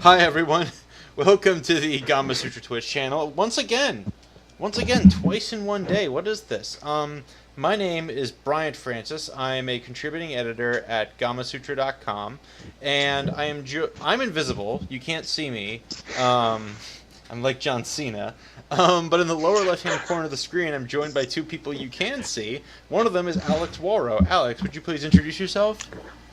Hi everyone, welcome to the Gamasutra Twitch channel. Once again, twice in one day. What is this? My name is Bryant Francis. I am a contributing editor at Gamasutra.com, and I'm invisible. You can't see me. I'm like John Cena. But in the lower left-hand corner of the screen, I'm joined by two people you can see. One of them is Alex Walro. Alex, would you please introduce yourself?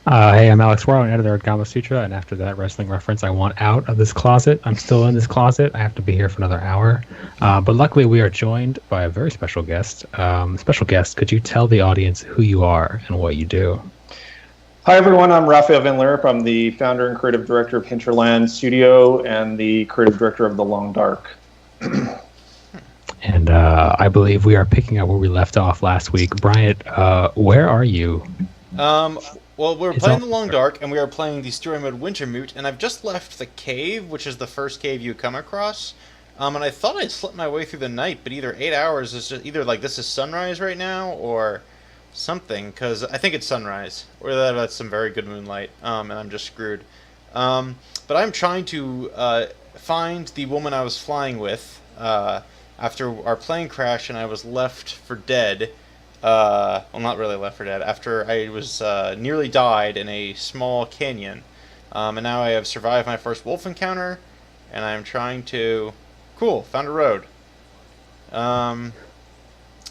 Hey, I'm Alex Warren, editor at Gamasutra, and after that wrestling reference, I want out of this closet. I'm still in this closet. I have to be here for another hour. But luckily, we are joined by a very special guest. Could you tell the audience who you are and what you do? Hi, everyone. I'm Raphael Van Lierop. I'm the founder and creative director of Hinterland Studio and the creative director of The Long Dark. And I believe we are picking up where we left off last week. Bryant, where are you? Well, we're playing The Long Dark, and we are playing the story mode Wintermute, and I've just left the cave, which is the first cave you come across. And I thought I'd slipped my way through the night, but either 8 hours is just either like this is sunrise right now, or something, because I think it's sunrise, or that's some very good moonlight, and I'm just screwed. But I'm trying to find the woman I was flying with after our plane crash, and I was left for dead. Well, not really left for dead. After I was nearly died in a small canyon, and now I have survived my first wolf encounter, and I'm trying to. Cool, found a road.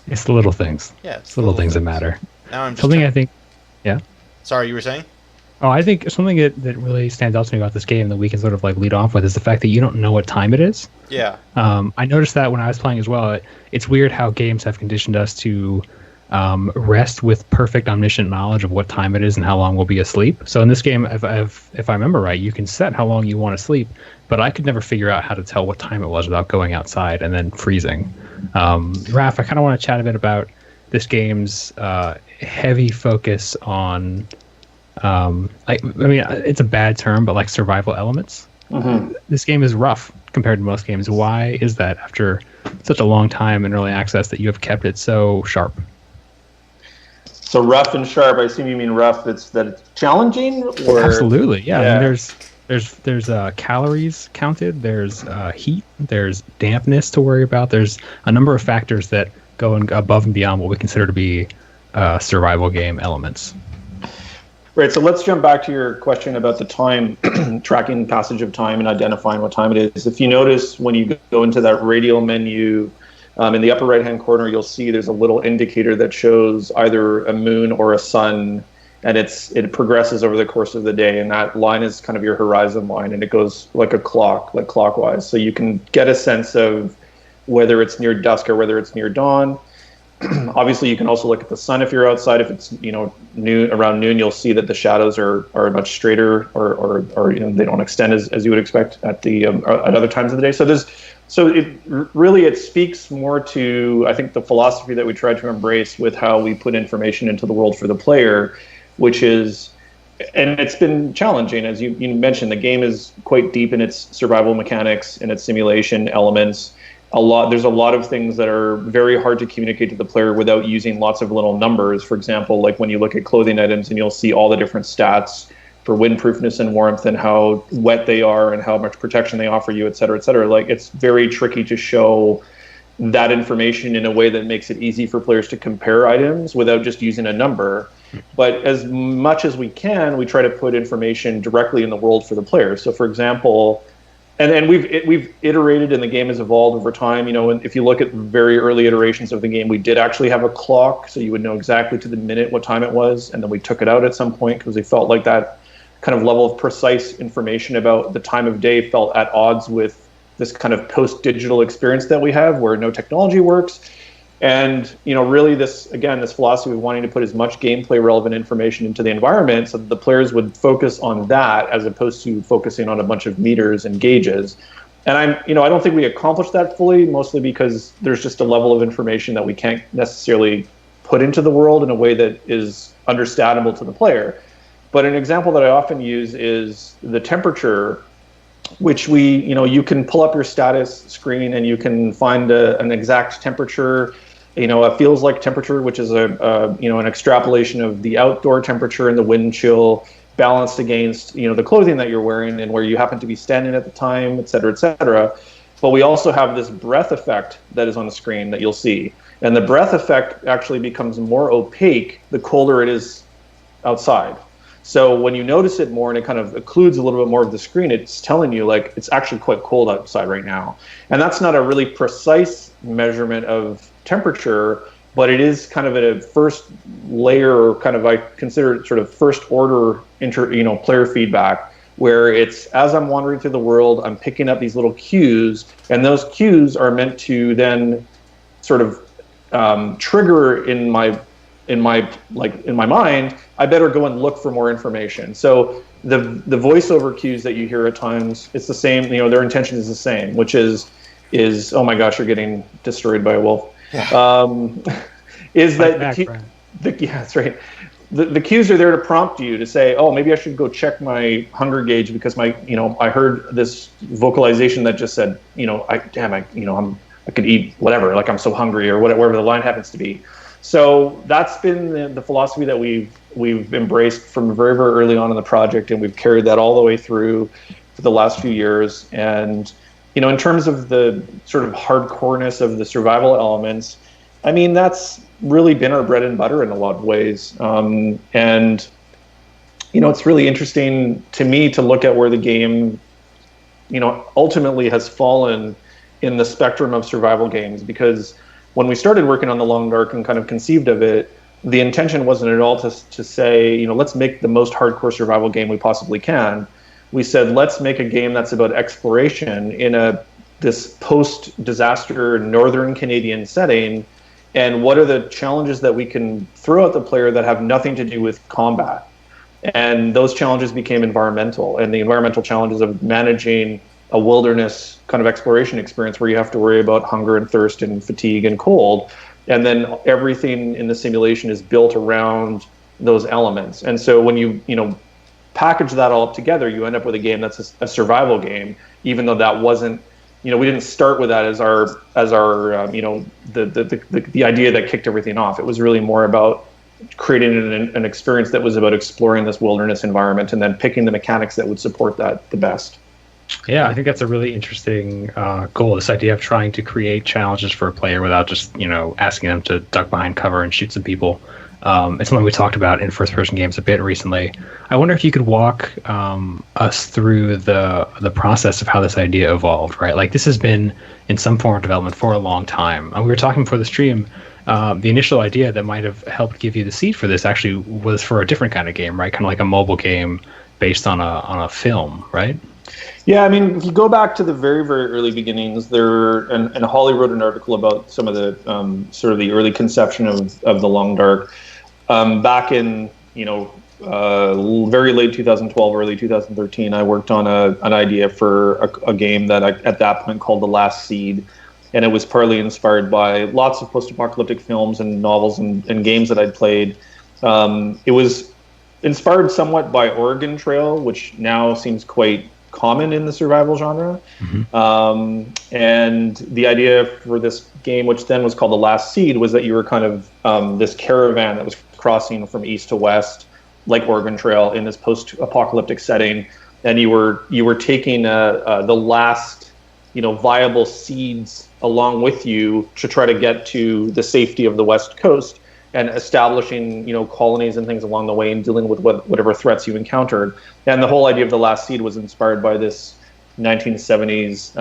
It's the little things. Yeah, it's the little things that matter. Now I'm just something I think. Yeah. Sorry, you were saying? Oh, I think something that really stands out to me about this game that we can sort of like lead off with is the fact that you don't know what time it is. Yeah. I noticed that when I was playing as well. It's weird how games have conditioned us to rest with perfect omniscient knowledge of what time it is and how long we'll be asleep. So in this game, if I remember right, you can set how long you want to sleep, but I could never figure out how to tell what time it was without going outside and then freezing. Raph, I kind of want to chat a bit about this game's heavy focus on, I mean, it's a bad term, but like survival elements. Mm-hmm. This game is rough compared to most games. Why is that after such a long time in early access that you have kept it so sharp? So rough and sharp. I assume you mean rough. That it's challenging, or absolutely, yeah. I mean, there's calories counted. There's heat. There's dampness to worry about. There's a number of factors that go above and beyond what we consider to be survival game elements. Right. So let's jump back to your question about the time, tracking passage of time and identifying what time it is. If you notice when you go into that radial menu. In the upper right-hand corner, you'll see there's a little indicator that shows either a moon or a sun, and it progresses over the course of the day, and that line is kind of your horizon line, and it goes like a clock, like clockwise. So you can get a sense of whether it's near dusk or whether it's near dawn. Obviously, you can also look at the sun if you're outside. If it's noon, around noon, you'll see that the shadows are much straighter, or they don't extend as you would expect at other times of the day. So it speaks more to, I think, the philosophy that we try to embrace with how we put information into the world for the player, which is, and it's been challenging, as you mentioned. The game is quite deep in its survival mechanics and its simulation elements. There's a lot of things that are very hard to communicate to the player without using lots of little numbers. For example, like when you look at clothing items and you'll see all the different stats for windproofness and warmth and how wet they are and how much protection they offer you, et cetera, et cetera. Like, it's very tricky to show that information in a way that makes it easy for players to compare items without just using a number. But as much as we can, we try to put information directly in the world for the player. So for example, and we've iterated, and the game has evolved over time. And if you look at very early iterations of the game, we did actually have a clock, so you would know exactly to the minute what time it was, and then we took it out at some point because we felt like that kind of level of precise information about the time of day felt at odds with this kind of post-digital experience that we have where no technology works. And, really this philosophy of wanting to put as much gameplay relevant information into the environment so that the players would focus on that as opposed to focusing on a bunch of meters and gauges. And I don't think we accomplished that fully, mostly because there's just a level of information that we can't necessarily put into the world in a way that is understandable to the player. But an example that I often use is the temperature, which you can pull up your status screen and you can find an exact temperature, a feels like temperature, which is an extrapolation of the outdoor temperature and the wind chill. balanced against, the clothing that you're wearing and where you happen to be standing at the time, et cetera, et cetera. But we also have this breath effect that is on the screen that you'll see. And the breath effect actually becomes more opaque the colder it is outside. So when you notice it more and it kind of occludes a little bit more of the screen, it's telling you like it's actually quite cold outside right now. And that's not a really precise measurement of temperature, but it is kind of a first layer, kind of, I consider it sort of first order player feedback, where it's, as I'm wandering through the world, I'm picking up these little cues, and those cues are meant to then sort of trigger in my mind, I better go and look for more information. So the voiceover cues that you hear at times, it's the same, their intention is the same, which is oh my gosh, you're getting destroyed by a wolf. Yeah. Is that that's right. The cues are there to prompt you to say, oh, maybe I should go check my hunger gauge because I heard this vocalization that just said, I could eat whatever, like I'm so hungry, or whatever the line happens to be. So that's been the philosophy that we've embraced from very, very early on in the project, and we've carried that all the way through for the last few years. And in terms of the sort of hardcoreness of the survival elements, I mean, that's really been our bread and butter in a lot of ways. And it's really interesting to me to look at where the game, ultimately has fallen in the spectrum of survival games, because when we started working on The Long Dark and kind of conceived of it, the intention wasn't at all to say, let's make the most hardcore survival game we possibly can. We said, let's make a game that's about exploration in this post-disaster northern Canadian setting, and what are the challenges that we can throw at the player that have nothing to do with combat. And those challenges became environmental, and the environmental challenges of managing a wilderness kind of exploration experience where you have to worry about hunger and thirst and fatigue and cold. And then everything in the simulation is built around those elements. And so when you package that all up together, you end up with a game that's a survival game, even though that wasn't, we didn't start with that as our the idea that kicked everything off. It was really more about creating an experience that was about exploring this wilderness environment and then picking the mechanics that would support that the best. Yeah, I think that's a really interesting goal, this idea of trying to create challenges for a player without just, asking them to duck behind cover and shoot some people. It's something we talked about in first-person games a bit recently. I wonder if you could walk us through the process of how this idea evolved, right? Like, this has been in some form of development for a long time. We were talking before the stream, the initial idea that might have helped give you the seed for this actually was for a different kind of game, right? Kind of like a mobile game based on a film, right? Yeah, I mean, if you go back to the very, very early beginnings, and Holly wrote an article about some of the sort of the early conception of The Long Dark back in, very late 2012, early 2013. I worked on an idea for a game that I, at that point, called The Last Seed, and it was partly inspired by lots of post-apocalyptic films and novels and games that I'd played. It was inspired somewhat by Oregon Trail, which now seems quite common in the survival genre. Mm-hmm. And the idea for this game, which then was called The Last Seed, was that you were kind of this caravan that was crossing from east to west, like Oregon Trail, in this post-apocalyptic setting, and you were taking the last viable seeds along with you to try to get to the safety of the West Coast, and establishing colonies and things along the way, and dealing with whatever threats you encountered. And the whole idea of The Last Seed was inspired by this 1970s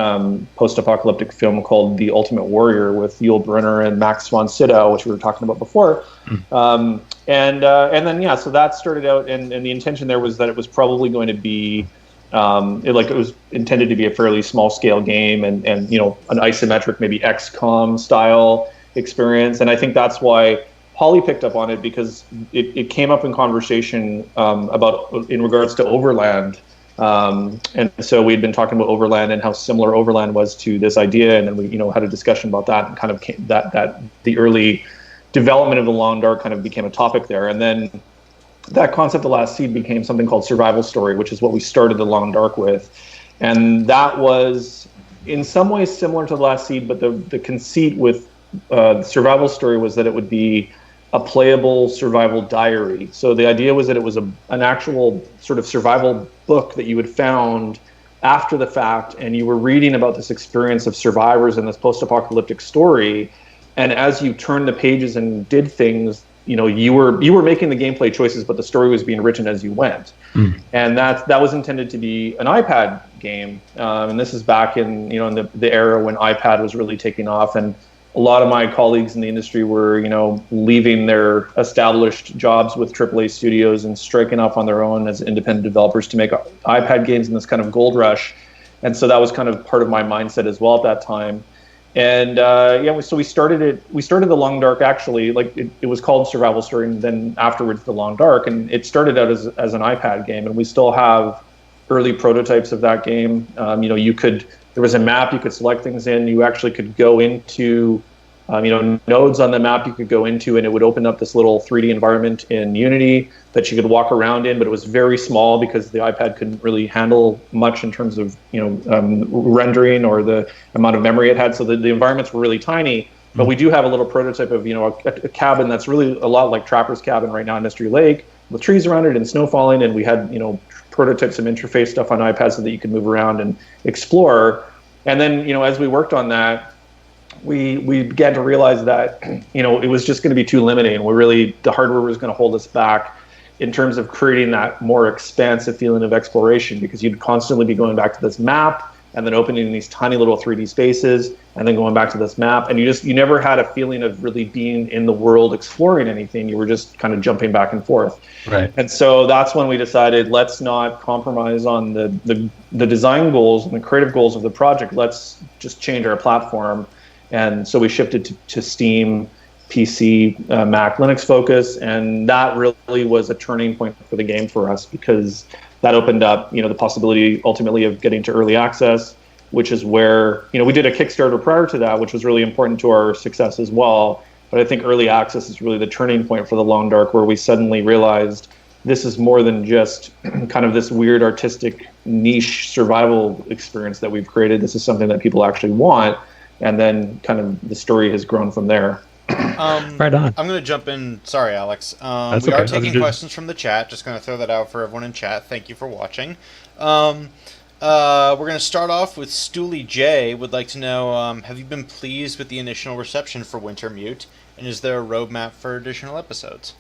post-apocalyptic film called The Ultimate Warrior with Yul Brynner and Max von Sydow, which we were talking about before. And then so that started out, and the intention there was that it was probably going to be it was intended to be a fairly small scale game, and an isometric, maybe XCOM style experience. And I think that's why Holly picked up on it, because it came up in conversation in regards to Overland. And so we'd been talking about Overland and how similar Overland was to this idea, and then we had a discussion about that, and kind of that the early development of The Long Dark kind of became a topic there. And then that concept of Last Seed became something called Survival Story, which is what we started The Long Dark with. And that was in some ways similar to The Last Seed, but the conceit with Survival Story was that it would be a playable survival diary. So the idea was that it was an actual sort of survival book that you had found after the fact, and you were reading about this experience of survivors in this post-apocalyptic story. And as you turned the pages and did things, you were making the gameplay choices, but the story was being written as you went. And that was intended to be an iPad game. And this is back in in the era when iPad was really taking off, and a lot of my colleagues in the industry were leaving their established jobs with AAA studios and striking off on their own as independent developers to make iPad games in this kind of gold rush. And so that was kind of part of my mindset as well at that time. And so we started it. We started The Long Dark, actually, like it was called Survival Story, and then afterwards The Long Dark. And it started out as an iPad game, and we still have early prototypes of that game. There was a map you could select things in. You actually could go into nodes on the map you could go into, and it would open up this little 3D environment in Unity that you could walk around in, but it was very small because the iPad couldn't really handle much in terms of rendering or the amount of memory it had. So the environments were really tiny. But we do have a little prototype of a cabin that's really a lot like Trapper's Cabin right now in Mystery Lake, with trees around it and snow falling, and we had prototypes of interface stuff on iPads so that you could move around and explore. And then as we worked on that, we began to realize that it was just going to be too limiting. The hardware was going to hold us back in terms of creating that more expansive feeling of exploration, because you'd constantly be going back to this map and then opening these tiny little 3D spaces and then going back to this map, and you never had a feeling of really being in the world exploring anything. You were just kind of jumping back and forth. Right. And so that's when we decided, let's not compromise on the design goals and the creative goals of the project. Let's just change our platform. And so we shifted to Steam, PC, Mac, Linux focus, and that really was a turning point for the game for us, because that opened up, the possibility ultimately of getting to early access, which is where, we did a Kickstarter prior to that, which was really important to our success as well. But I think early access is really the turning point for The Long Dark, where we suddenly realized this is more than just kind of this weird artistic niche survival experience that we've created. This is something that people actually want. And then kind of the story has grown from there. Right on. I'm going to jump in. Sorry, Alex. We okay. are taking questions from the chat. Just going to throw that out for everyone in chat. Thank you for watching. We're going to start off with Stoolie J. Would like to know, have you been pleased with the initial reception for Wintermute? And is there a roadmap for additional episodes?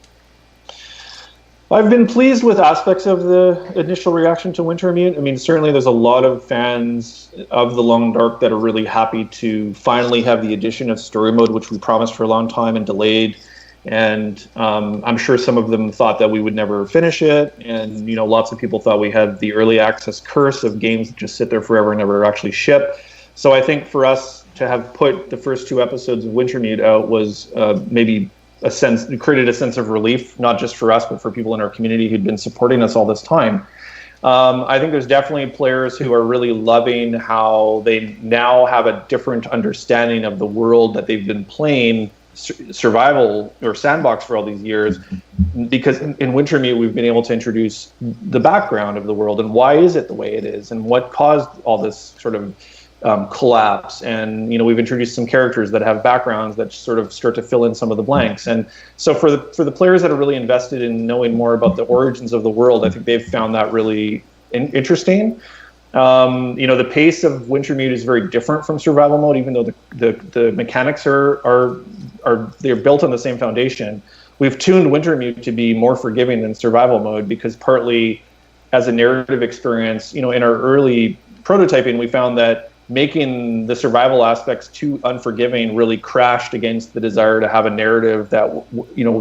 I've been pleased with aspects of the initial reaction to Wintermute. I mean, certainly there's a lot of fans of The Long Dark that are really happy to finally have the addition of story mode, which we promised for a long time and delayed. And I'm sure some of them thought that we would never finish it. And, lots of people thought we had the early access curse of games that just sit there forever and never actually ship. So I think for us to have put the first 2 episodes of Wintermute out was maybe created a sense of relief, not just for us, but for people in our community who'd been supporting us all this time. I think there's definitely players who are really loving how they now have a different understanding of the world that they've been playing survival or sandbox for all these years, because in Wintermute we've been able to introduce the background of the world and why is it the way it is and what caused all this sort of collapse. And we've introduced some characters that have backgrounds that sort of start to fill in some of the blanks. And so for the players that are really invested in knowing more about the origins of the world, I think they've found that really interesting. The pace of Wintermute is very different from survival mode, even though the mechanics are they're built on the same foundation. We've tuned Wintermute to be more forgiving than survival mode, because partly as a narrative experience, in our early prototyping, we found that making the survival aspects too unforgiving really crashed against the desire to have a narrative that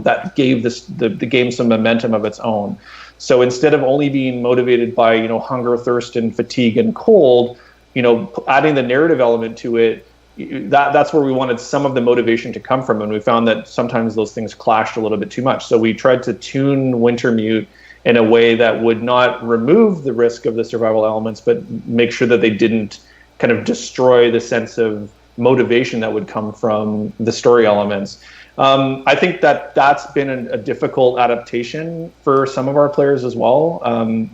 that gave the game some momentum of its own. So instead of only being motivated by hunger, thirst, and fatigue and cold, adding the narrative element to it, that's where we wanted some of the motivation to come from, and we found that sometimes those things clashed a little bit too much. So we tried to tune Wintermute in a way that would not remove the risk of the survival elements, but make sure that they didn't kind of destroy the sense of motivation that would come from the story elements. I think that's been a difficult adaptation for some of our players as well.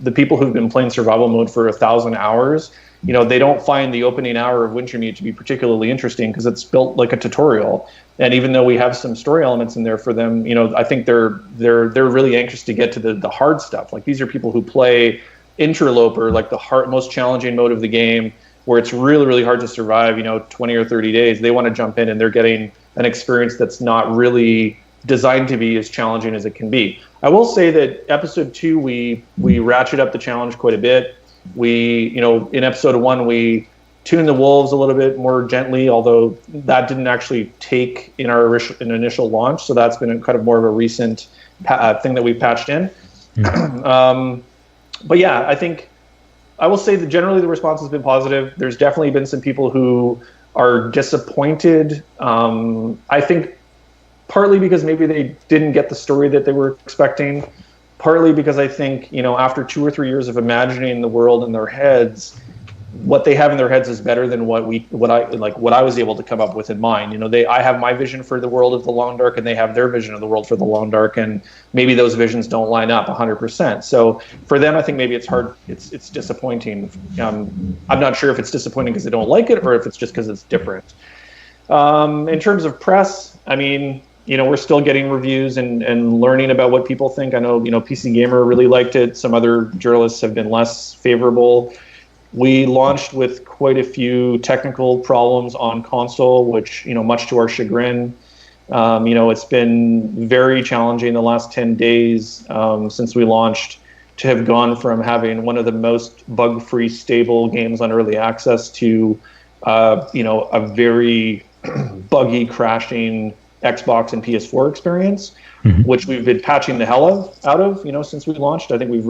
The people who've been playing survival mode for 1,000 hours they don't find the opening hour of Wintermute to be particularly interesting because it's built like a tutorial. And even though we have some story elements in there for them, I think they're really anxious to get to the hard stuff. Like, these are people who play Interloper, like the most challenging mode of the game, where it's really, really hard to survive, 20 or 30 days. They want to jump in, and they're getting an experience that's not really designed to be as challenging as it can be. I will say that episode 2, we ratchet up the challenge quite a bit. We, in episode 1, we tuned the wolves a little bit more gently, although that didn't actually take in our initial launch. So that's been kind of more of a recent thing that we've patched in. But yeah, I think I will say that generally the response has been positive. There's definitely been some people who are disappointed. I think partly because maybe they didn't get the story that they were expecting, partly because I think, after 2 or 3 years of imagining the world in their heads, what they have in their heads is better than what I was able to come up with in mine. I have my vision for the world of the Long Dark, and they have their vision of the world for the Long Dark, and maybe those visions don't line up 100%. So for them, I think maybe it's hard. It's disappointing. I'm not sure if it's disappointing because they don't like it, or if it's just because it's different. In terms of press, I mean, we're still getting reviews and learning about what people think. I know, PC Gamer really liked it. Some other journalists have been less favorable. We launched with quite a few technical problems on console, which, much to our chagrin, it's been very challenging the last 10 days since we launched to have gone from having one of the most bug-free, stable games on early access to, a very buggy, crashing Xbox and PS4 experience, which we've been patching the hell out of, since we launched. I think we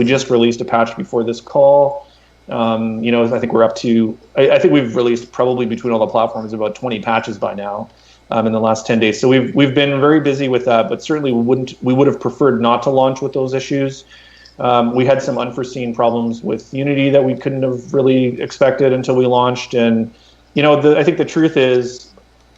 just released a patch before this call. I think we're up to, I think we've released probably between all the platforms about 20 patches by now in the last 10 days. So we've been very busy with that, but certainly we would have preferred not to launch with those issues. We had some unforeseen problems with Unity that we couldn't have really expected until we launched. And, I think the truth is,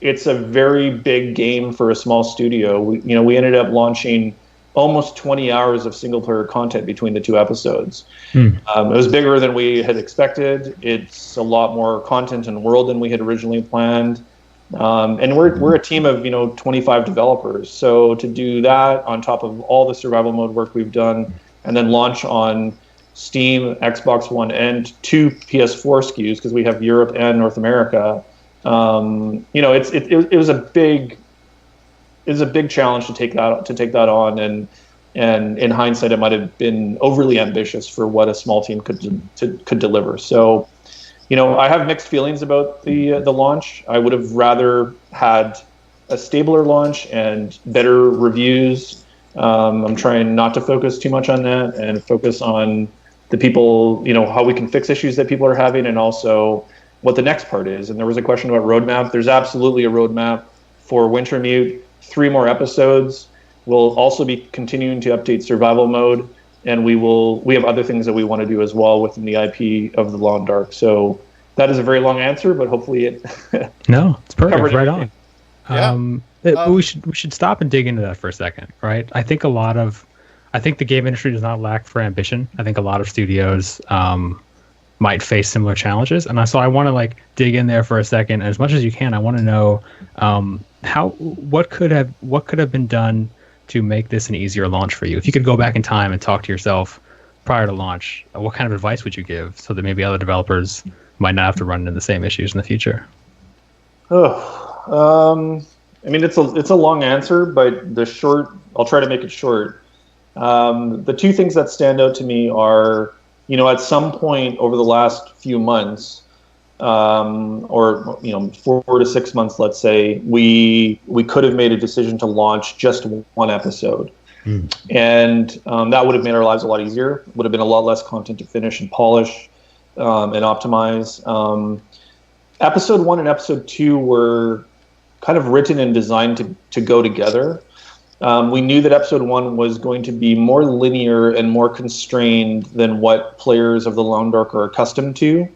it's a very big game for a small studio. We ended up launching almost 20 hours of single-player content between the 2 episodes. It was bigger than we had expected. It's a lot more content and world than we had originally planned. And we're a team of 25 developers. So to do that on top of all the survival mode work we've done, and then launch on Steam, Xbox One, and 2 PS4 SKUs, because we have Europe and North America. It was a big challenge to take that on, and in hindsight, it might have been overly ambitious for what a small team could deliver. So, I have mixed feelings about the launch. I would have rather had a stabler launch and better reviews. I'm trying not to focus too much on that and focus on the people, how we can fix issues that people are having, and also what the next part is. And there was a question about roadmap. There's absolutely a roadmap for Wintermute. 3 more episodes. We'll also be continuing to update survival mode, and we have other things that we want to do as well within the IP of the Long Dark. So that is a very long answer, but hopefully it no, it's perfect. Right on. Yeah. We should stop and dig into that for a second, right? I think the game industry does not lack for ambition. I think a lot of studios might face similar challenges, and so I want to dig in there for a second. As much as you can, I want to know what could have been done to make this an easier launch for you. If you could go back in time and talk to yourself prior to launch, what kind of advice would you give so that maybe other developers might not have to run into the same issues in the future? I mean, it's a long answer, but I'll try to make it short. The 2 things that stand out to me are, at some point over the last few months, or 4 to 6 months, let's say, we could have made a decision to launch just 1 episode, and that would have made our lives a lot easier. Would have been a lot less content to finish and polish and optimize. Episode 1 and episode 2 were kind of written and designed to go together. We knew that episode 1 was going to be more linear and more constrained than what players of the Long Dark are accustomed to.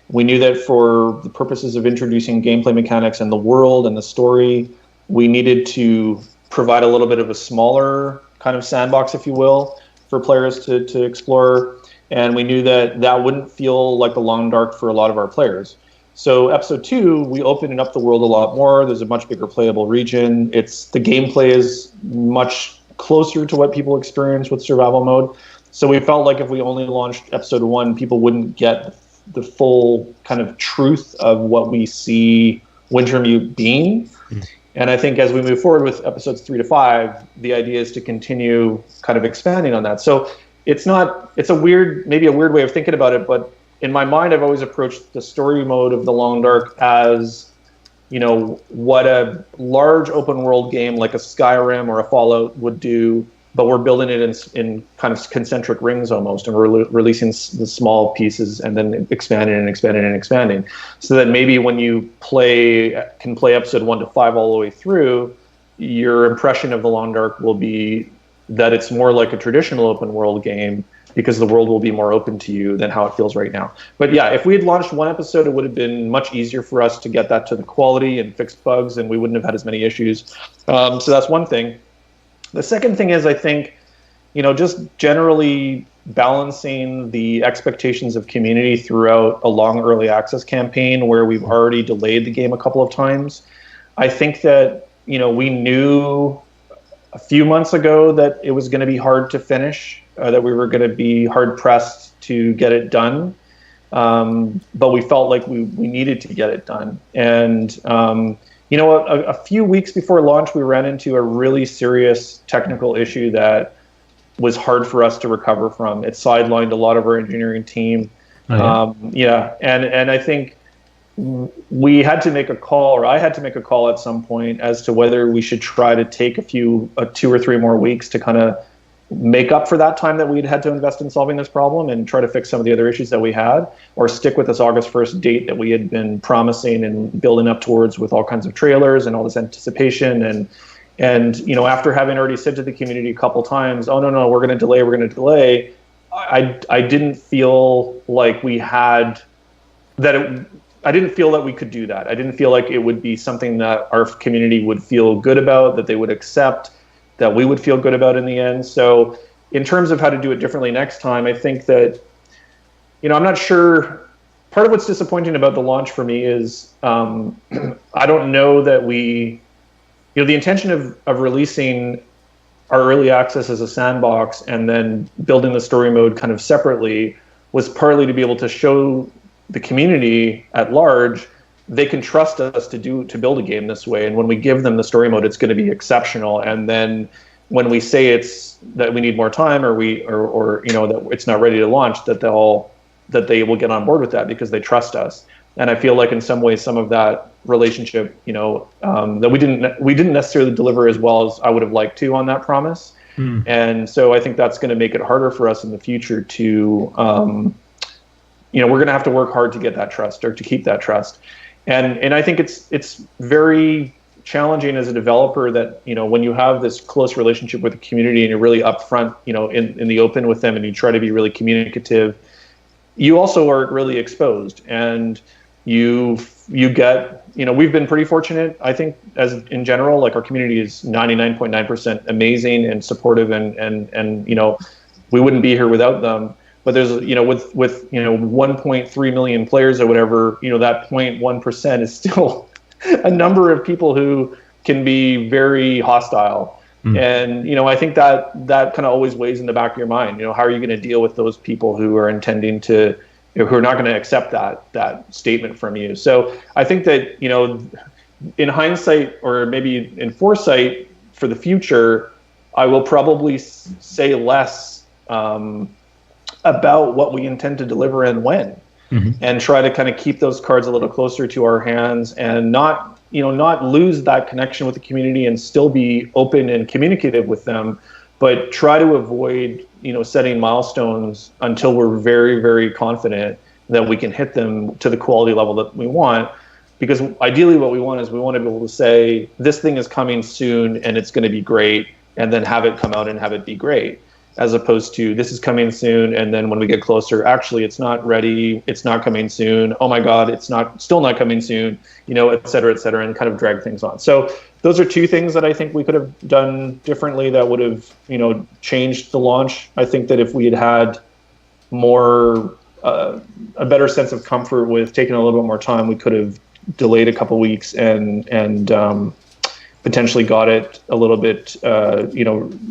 We knew that for the purposes of introducing gameplay mechanics and the world and the story, we needed to provide a little bit of a smaller kind of sandbox, if you will, for players to explore. and we knew that that wouldn't feel like the long dark for a lot of our players. So episode 2, we opened up the world a lot more. There's a much bigger playable region. The gameplay is much closer to what people experience with survival mode. So we felt like if we only launched episode 1, people wouldn't get the full kind of truth of what we see Wintermute being. And I think as we move forward with episodes 3 to 5, the idea is to continue kind of expanding on that. So it's maybe a weird way of thinking about it, but in my mind, I've always approached the story mode of the Long Dark as, what a large open world game like a Skyrim or a Fallout would do, but we're building it in kind of concentric rings almost, and we're releasing the small pieces and then expanding and expanding and expanding, so that maybe when you can play episode 1 to 5 all the way through, your impression of the Long Dark will be that it's more like a traditional open world game, because the world will be more open to you than how it feels right now. But yeah, if we had launched 1 episode, it would have been much easier for us to get that to the quality and fix bugs, and we wouldn't have had as many issues. So that's one thing. The second thing is, I think, just generally balancing the expectations of community throughout a long early access campaign where we've already delayed the game a couple of times. I think that, we knew a few months ago that it was going to be hard to finish, that we were going to be hard pressed to get it done. But we felt like we needed to get it done. And, a few weeks before launch, we ran into a really serious technical issue that was hard for us to recover from. It sidelined a lot of our engineering team. And I think we had to make a call, or I had to make a call at some point as to whether we should try to take 2 or 3 more weeks to kind of make up for that time that we'd had to invest in solving this problem and try to fix some of the other issues that we had, or stick with this August 1st date that we had been promising and building up towards with all kinds of trailers and all this anticipation. And after having already said to the community a couple times, oh, no, we're going to delay, I didn't feel like we had that. I didn't feel that we could do that. I didn't feel like it would be something that our community would feel good about, that they would accept, that we would feel good about in the end. So in terms of how to do it differently next time, I think that, I'm not sure. Part of what's disappointing about the launch for me is I don't know that the intention of releasing our early access as a sandbox and then building the story mode kind of separately was partly to be able to show the community at large they can trust us to build a game this way, and when we give them the story mode, it's going to be exceptional. And then when we say that we need more time, or that it's not ready to launch, that they will get on board with that because they trust us. And I feel like in some ways, some of that relationship, that we didn't necessarily deliver as well as I would have liked to on that promise. And so I think that's going to make it harder for us in the future to, we're going to have to work hard to get that trust, or to keep that trust. And I think it's very challenging as a developer that, when you have this close relationship with the community and you're really upfront, in the open with them, and you try to be really communicative, you also are really exposed, and you get, we've been pretty fortunate, I think, as in general, like our community is 99.9% amazing and supportive, and we wouldn't be here without them. But there's, with 1.3 million players or whatever, that 0.1% is still a number of people who can be very hostile. And, I think that kind of always weighs in the back of your mind. How are you going to deal with those people who are intending to, who are not going to accept that statement from you? So I think that, in hindsight, or maybe in foresight for the future, I will probably say less about what we intend to deliver and when, and try to kind of keep those cards a little closer to our hands, and not lose that connection with the community, and still be open and communicative with them, but try to avoid, setting milestones until we're very, very confident that we can hit them to the quality level that we want. Because ideally what we want is, we want to be able to say, this thing is coming soon and it's going to be great, and then have it come out and have it be great. As opposed to, this is coming soon, and then when we get closer, actually it's not ready, it's not coming soon, oh my god, it's still not coming soon, et cetera, and kind of drag things on. So those are 2 things that I think we could have done differently that would have, changed the launch. I think that if we had more a better sense of comfort with taking a little bit more time, we could have delayed a couple weeks and potentially got it a little bit,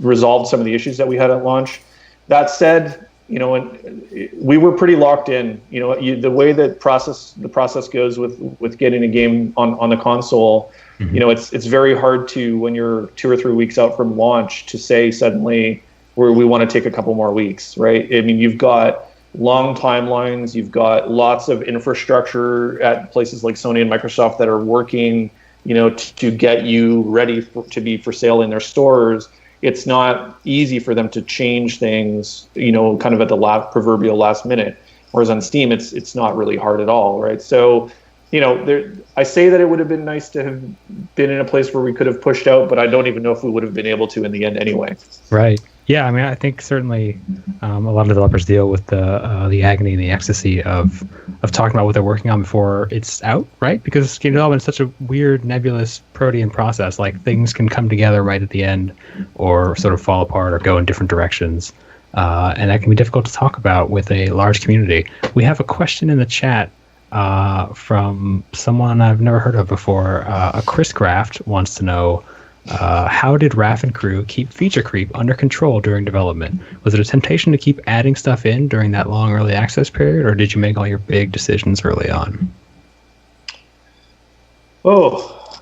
resolved some of the issues that we had at launch. That said, we were pretty locked in. The way that the process goes with getting a game on the console, it's very hard to, when you're 2 or 3 weeks out from launch, to say suddenly we want to take a couple more weeks, right? I mean, you've got long timelines, you've got lots of infrastructure at places like Sony and Microsoft that are working, to get you ready to be for sale in their stores. It's not easy for them to change things, kind of at the proverbial last minute. Whereas on Steam, it's not really hard at all, right? So, I say that it would have been nice to have been in a place where we could have pushed out, but I don't even know if we would have been able to in the end anyway. Right. Yeah, I mean, I think certainly a lot of developers deal with the agony and the ecstasy of talking about what they're working on before it's out, right? Because game development is such a weird, nebulous, protean process. Like, things can come together right at the end or sort of fall apart or go in different directions. And that can be difficult to talk about with a large community. We have a question in the chat from someone I've never heard of before. A Chris Graft wants to know, how did Raph and crew keep feature creep under control during development? Was it a temptation to keep adding stuff in during that long early access period, or did you make all your big decisions early on?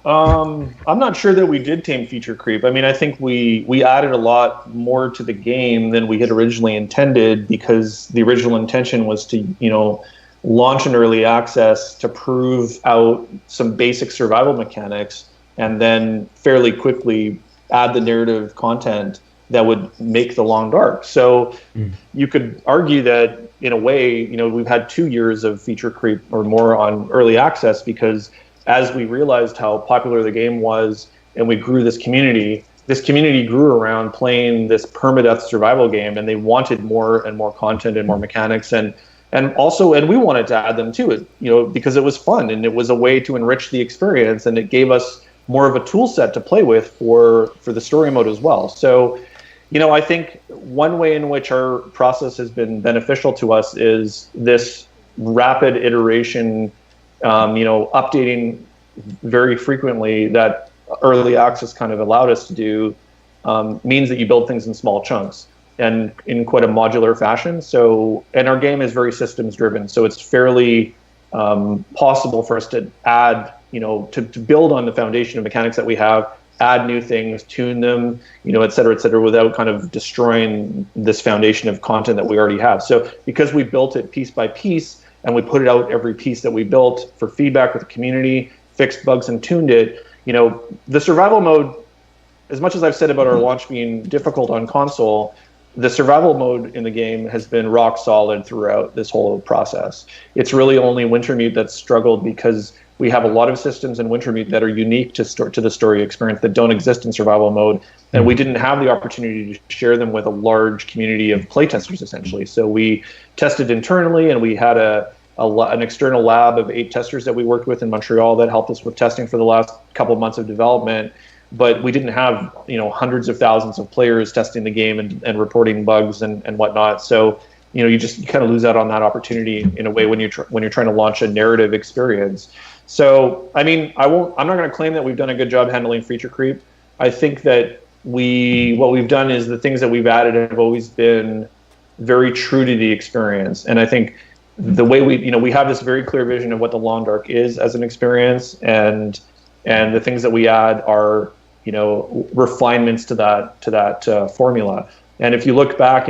I'm not sure that we did tame feature creep. I mean, I think we added a lot more to the game than we had originally intended, because the original intention was to, launch an early access to prove out some basic survival mechanics, and then fairly quickly add the narrative content that would make the Long Dark. So you could argue that, in a way, we've had 2 years of feature creep or more on early access, because as we realized how popular the game was and we grew this community grew around playing this permadeath survival game, and they wanted more and more content and more mechanics, and we wanted to add them to it, because it was fun and it was a way to enrich the experience, and it gave us more of a tool set to play with for the story mode as well. So, I think one way in which our process has been beneficial to us is this rapid iteration, updating very frequently that early access kind of allowed us to do, means that you build things in small chunks and in quite a modular fashion. So, and our game is very systems driven, so it's fairly possible for us to add, to build on the foundation of mechanics that we have, add new things, tune them, et cetera, without kind of destroying this foundation of content that we already have. So because we built it piece by piece, and we put it out every piece that we built for feedback with the community, fixed bugs and tuned it, the survival mode, as much as I've said about our launch being difficult on console, the survival mode in the game has been rock solid throughout this whole process. It's really only Wintermute that's struggled, because we have a lot of systems in Wintermute that are unique to the story experience that don't exist in survival mode, and we didn't have the opportunity to share them with a large community of playtesters, essentially. So we tested internally, and we had an external lab of 8 testers that we worked with in Montreal that helped us with testing for the last couple of months of development. But we didn't have, hundreds of thousands of players testing the game and reporting bugs and whatnot. So, you kind of lose out on that opportunity in a way when you're trying to launch a narrative experience. So, I mean, I'm not going to claim that we've done a good job handling feature creep. I think that what we've done is the things that we've added have always been very true to the experience. And I think the way we have this very clear vision of what the Long Dark is as an experience, and the things that we add are, refinements to that formula. And if you look back,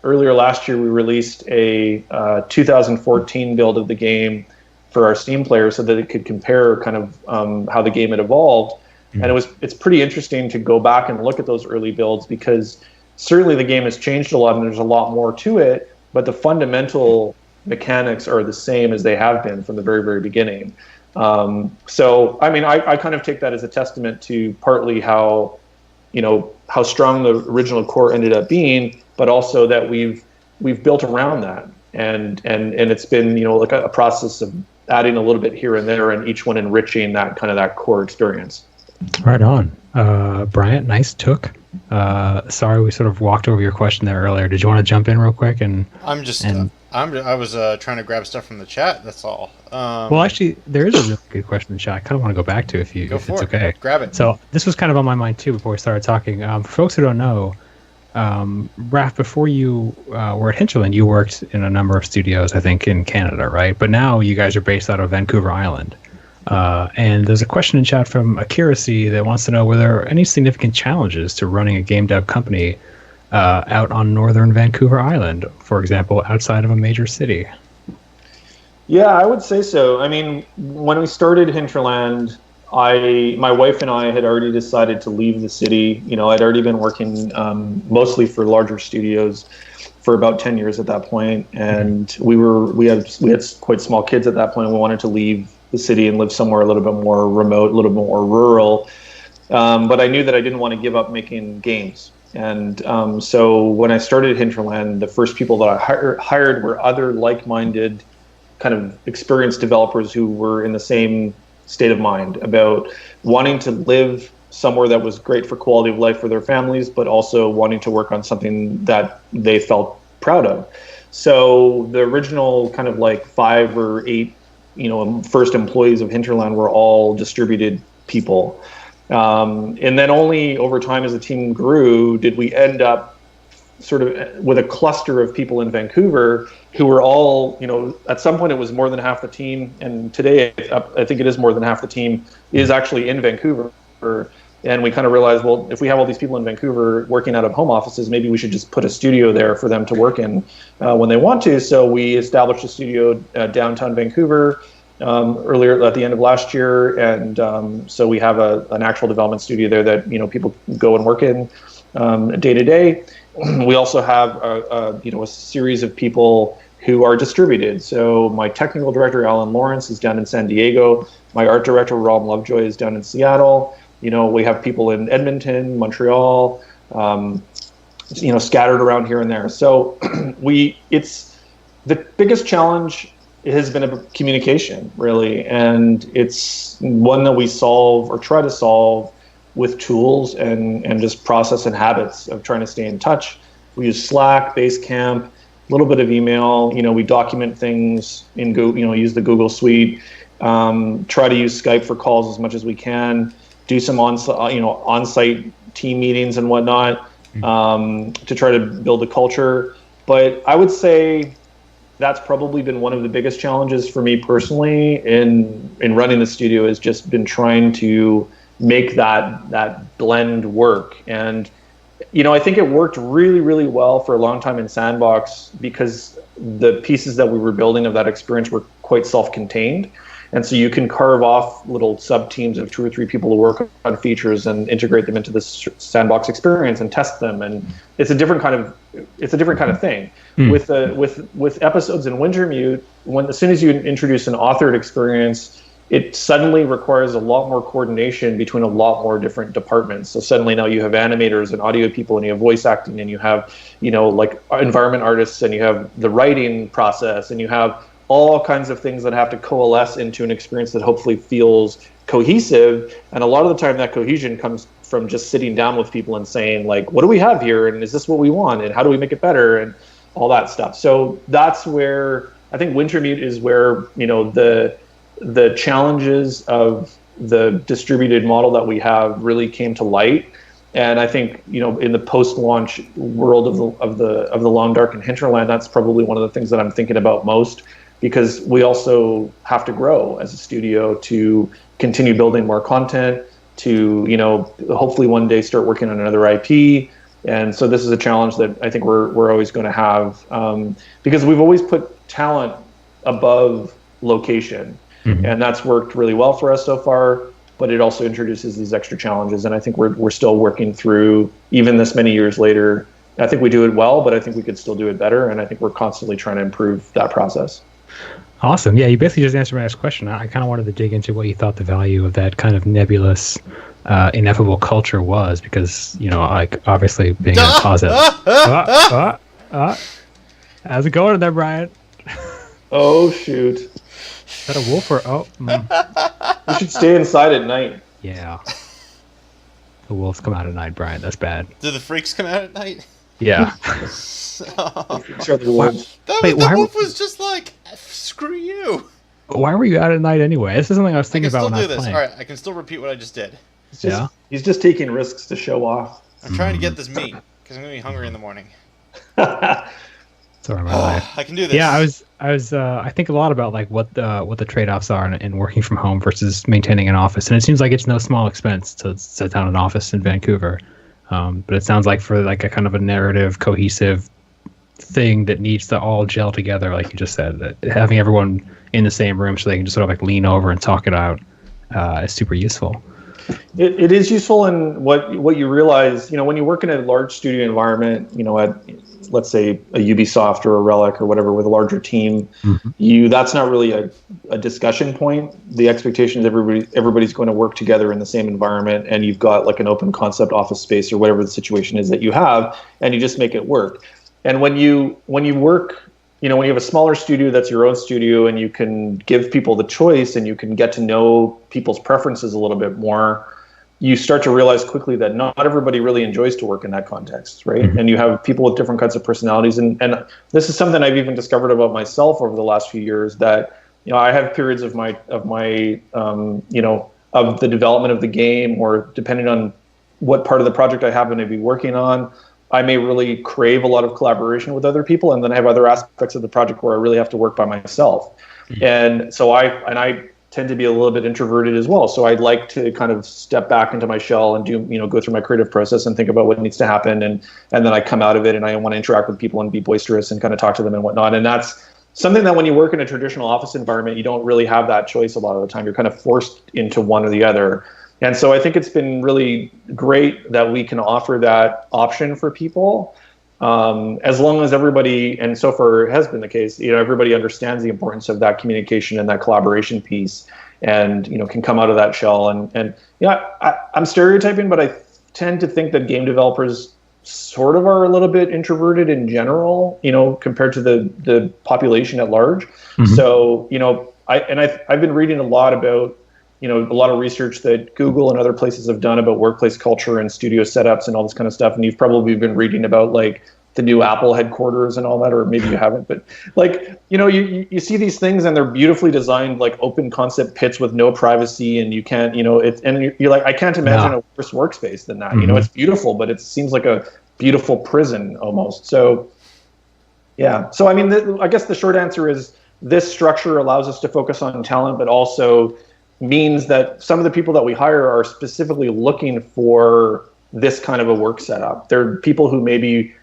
earlier last year we released a 2014 build of the game for our Steam players so that it could compare kind of how the game had evolved. And it's pretty interesting to go back and look at those early builds, because certainly the game has changed a lot and there's a lot more to it, but the fundamental mechanics are the same as they have been from the very, very beginning. So, I mean, I kind of take that as a testament to partly how strong the original core ended up being, but also that we've built around that, and it's been, like a process of adding a little bit here and there, and each one enriching that core experience. Right on. Bryant, nice took. Sorry, we sort of walked over your question there earlier. Did you want to jump in real quick? I was trying to grab stuff from the chat. That's all. Well, actually, there is a really good question in the chat. I kind of want to go back to if it's okay. Grab it. So this was kind of on my mind too before we started talking. For folks who don't know, Raph, before you were at Hinterland, you worked in a number of studios, I think, in Canada, right? But now you guys are based out of Vancouver Island. And there's a question in chat from Accuracy that wants to know, were there any significant challenges to running a game dev company out on northern Vancouver Island, for example, outside of a major city? Yeah, I would say so. I mean, when we started Hinterland, my wife and I had already decided to leave the city. You know, I'd already been working mostly for larger studios for about 10 years at that point, and we had quite small kids at that point. We wanted to leave the city and live somewhere a little bit more remote, a little bit more rural. But I knew that I didn't want to give up making games. And so when I started Hinterland, the first people that I hired were other like-minded kind of experienced developers who were in the same state of mind about wanting to live somewhere that was great for quality of life for their families, but also wanting to work on something that they felt proud of. So the original kind of like 5 or 8, first employees of Hinterland were all distributed people. And then only over time as the team grew did we end up sort of with a cluster of people in Vancouver who were all, at some point it was more than half the team, and today I think it is more than half the team is actually in Vancouver. And we kind of realized, well, if we have all these people in Vancouver working out of home offices, maybe we should just put a studio there for them to work in when they want to. So we established a studio downtown Vancouver earlier at the end of last year, and so we have an actual development studio there that people go and work in day to day. We also have a series of people who are distributed. So my technical director Alan Lawrence is down in San Diego. My art director Rob Lovejoy is down in Seattle. We have people in Edmonton, Montreal, scattered around here and there. So it's the biggest challenge has been about communication, really, and it's one that we solve or try to solve with tools and just process and habits of trying to stay in touch. We use Slack, Basecamp, a little bit of email. We document things in Google, use the Google Suite. Try to use Skype for calls as much as we can. Do some on-site team meetings and whatnot to try to build a culture. But I would say that's probably been one of the biggest challenges for me personally in running the studio, has just been trying to make that blend work. And I think it worked really, really well for a long time in Sandbox because the pieces that we were building of that experience were quite self-contained. And so you can carve off little sub-teams of 2 or 3 people to work on features and integrate them into this Sandbox experience and test them. And it's a different kind of thing. With episodes in Wintermute, as soon as you introduce an authored experience, it suddenly requires a lot more coordination between a lot more different departments. So suddenly now you have animators and audio people, and you have voice acting, and you have, like environment artists, and you have the writing process, and you have all kinds of things that have to coalesce into an experience that hopefully feels cohesive. And a lot of the time that cohesion comes from just sitting down with people and saying, like, what do we have here? And is this what we want? And how do we make it better? And all that stuff. So that's where I think Wintermute is where, the challenges of the distributed model that we have really came to light. And I think, in the post-launch world of the Long Dark and Hinterland, that's probably one of the things that I'm thinking about most, because we also have to grow as a studio to continue building more content, to, hopefully one day start working on another IP. And so this is a challenge that I think we're always going to have, because we've always put talent above location. Mm-hmm. And that's worked really well for us so far, but it also introduces these extra challenges. And I think we're still working through, even this many years later. I think we do it well, but I think we could still do it better. And I think we're constantly trying to improve that process. Awesome. Yeah, you basically just answered my next question. I kind of wanted to dig into what you thought the value of that kind of nebulous, ineffable culture was, because, like obviously being in a closet. How's it going there, Brian? Oh, shoot. Is that a wolf or... You should stay inside at night. Yeah. The wolves come out at night, Brian. That's bad. Do the freaks come out at night? Yeah. Sure, the wolves. The wolf was just like, screw you. Why were you out at night anyway? This is something I was thinking about when I was playing. All right, I can still repeat what I just did. He's just taking risks to show off. I'm trying to get this meat because I'm gonna be hungry in the morning. Sorry, my life. I can do this. Yeah, I think a lot about like what the trade-offs are in working from home versus maintaining an office, and it seems like it's no small expense to set down an office in Vancouver. But it sounds like for like a kind of a narrative, cohesive thing that needs to all gel together, like you just said, that having everyone in the same room so they can just sort of like lean over and talk it out is super useful. It is useful, and what you realize, when you work in a large studio environment, at let's say a Ubisoft or a Relic or whatever with a larger team, that's not really a discussion point. The expectation is everybody's going to work together in the same environment, and you've got like an open concept office space or whatever the situation is that you have, and you just make it work. And when you work, when you have a smaller studio that's your own studio, and you can give people the choice and you can get to know people's preferences a little bit more, you start to realize quickly that not everybody really enjoys to work in that context, right? And you have people with different kinds of personalities. And this is something I've even discovered about myself over the last few years, that, I have periods of my of the development of the game, or depending on what part of the project I happen to be working on, I may really crave a lot of collaboration with other people, and then I have other aspects of the project where I really have to work by myself. And so I tend to be a little bit introverted as well. So I'd like to kind of step back into my shell and go through my creative process and think about what needs to happen. And then I come out of it and I want to interact with people and be boisterous and kind of talk to them and whatnot. And that's something that when you work in a traditional office environment, you don't really have that choice a lot of the time. You're kind of forced into one or the other. And so I think it's been really great that we can offer that option for people, as long as everybody, and so far has been the case, everybody understands the importance of that communication and that collaboration piece, and can come out of that shell. And I'm stereotyping, but I tend to think that game developers sort of are a little bit introverted in general, compared to the population at large. So I've been reading a lot about a lot of research that Google and other places have done about workplace culture and studio setups and all this kind of stuff. And you've probably been reading about like the new Apple headquarters and all that, or maybe you haven't, but like, you see these things and they're beautifully designed, like open concept pits with no privacy, and you can't, you're like, I can't imagine a worse workspace than that. It's beautiful, but it seems like a beautiful prison almost. So, yeah. So, I mean, I guess the short answer is this structure allows us to focus on talent, but also means that some of the people that we hire are specifically looking for this kind of a work setup. They're people who maybe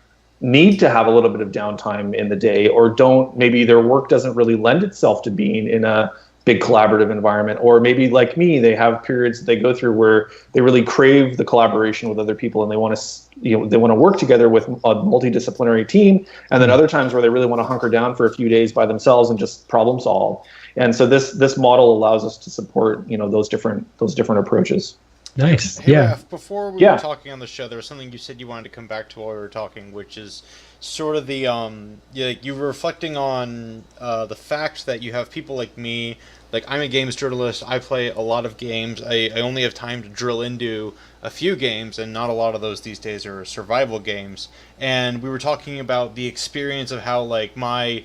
need to have a little bit of downtime in the day, or maybe their work doesn't really lend itself to being in a big collaborative environment, or maybe like me, they have periods that they go through where they really crave the collaboration with other people, and they want to work together with a multidisciplinary team, and then other times where they really want to hunker down for a few days by themselves and just problem solve. And so this model allows us to support those different approaches. Nice. Hey, yeah. Raph, before we were talking on the show, there was something you said you wanted to come back to while we were talking, which is sort of the you were reflecting on the fact that you have people like me. Like, I'm a games journalist. I play a lot of games. I only have time to drill into a few games, and not a lot of those these days are survival games. And we were talking about the experience of how my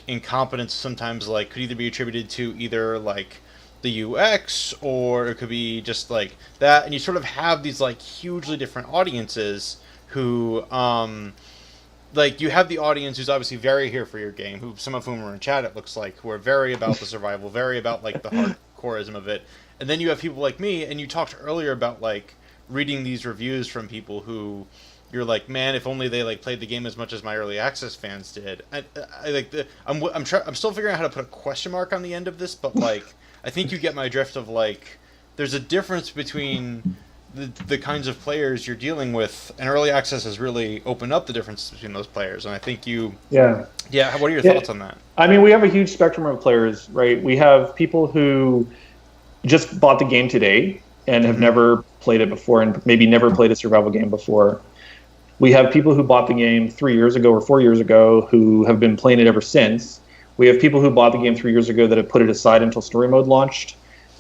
incompetence sometimes could either be attributed to either the UX, or it could be just that. And you sort of have these hugely different audiences who you have the audience who's obviously very here for your game, who some of whom are in chat, it looks like, who are very about the survival, very about the hardcoreism of it. And then you have people like me, and you talked earlier about reading these reviews from people who you're like, man, if only they played the game as much as my early access fans did. I'm still figuring out how to put a question mark on the end of this, but I think you get my drift of there's a difference between the kinds of players you're dealing with, and early access has really opened up the difference between those players. And I think what are your thoughts on that? I mean, we have a huge spectrum of players, right? We have people who just bought the game today and have never played it before, and maybe never played a survival game before. We have people who bought the game 3 years ago or 4 years ago who have been playing it ever since. We have people who bought the game 3 years ago that have put it aside until story mode launched.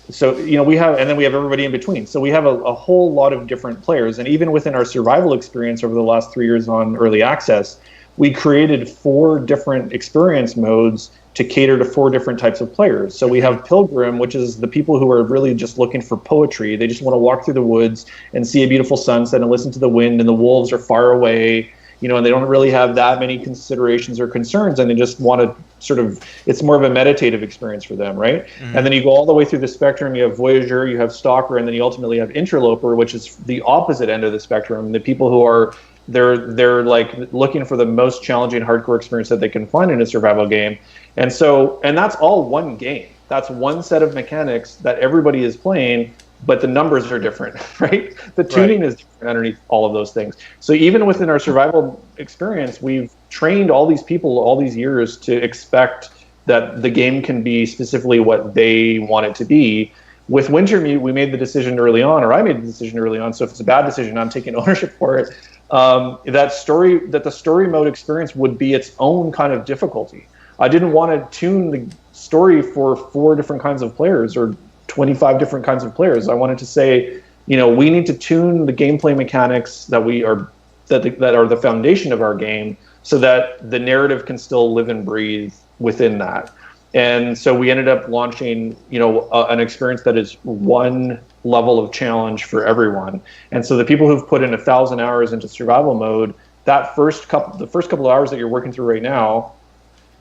So, we have, and then we have everybody in between. So we have a whole lot of different players. And even within our survival experience over the last 3 years on early access, we created 4 different experience modes to cater to 4 different types of players. So we have Pilgrim, which is the people who are really just looking for poetry. They just want to walk through the woods and see a beautiful sunset and listen to the wind, and the wolves are far away, and they don't really have that many considerations or concerns, and they just want to it's more of a meditative experience for them, right? And then you go all the way through the spectrum. You have Voyager, you have Stalker, and then you ultimately have Interloper, which is the opposite end of the spectrum. The people who are they're like looking for the most challenging hardcore experience that they can find in a survival game. And that's all one game. That's one set of mechanics that everybody is playing, but the numbers are different, right? The tuning is different underneath all of those things. So even within our survival experience, we've trained all these people all these years to expect that the game can be specifically what they want it to be. With Wintermute, we made the decision early on, or I made the decision early on, so if it's a bad decision, I'm taking ownership for it, that the story mode experience would be its own kind of difficulty. I didn't want to tune the story for 4 different kinds of players or 25 different kinds of players. I wanted to say, we need to tune the gameplay mechanics that are the foundation of our game, so that the narrative can still live and breathe within that. And so we ended up launching, an experience that is one level of challenge for everyone. And so the people who've put in 1,000 hours into survival mode, the first couple of hours that you're working through right now,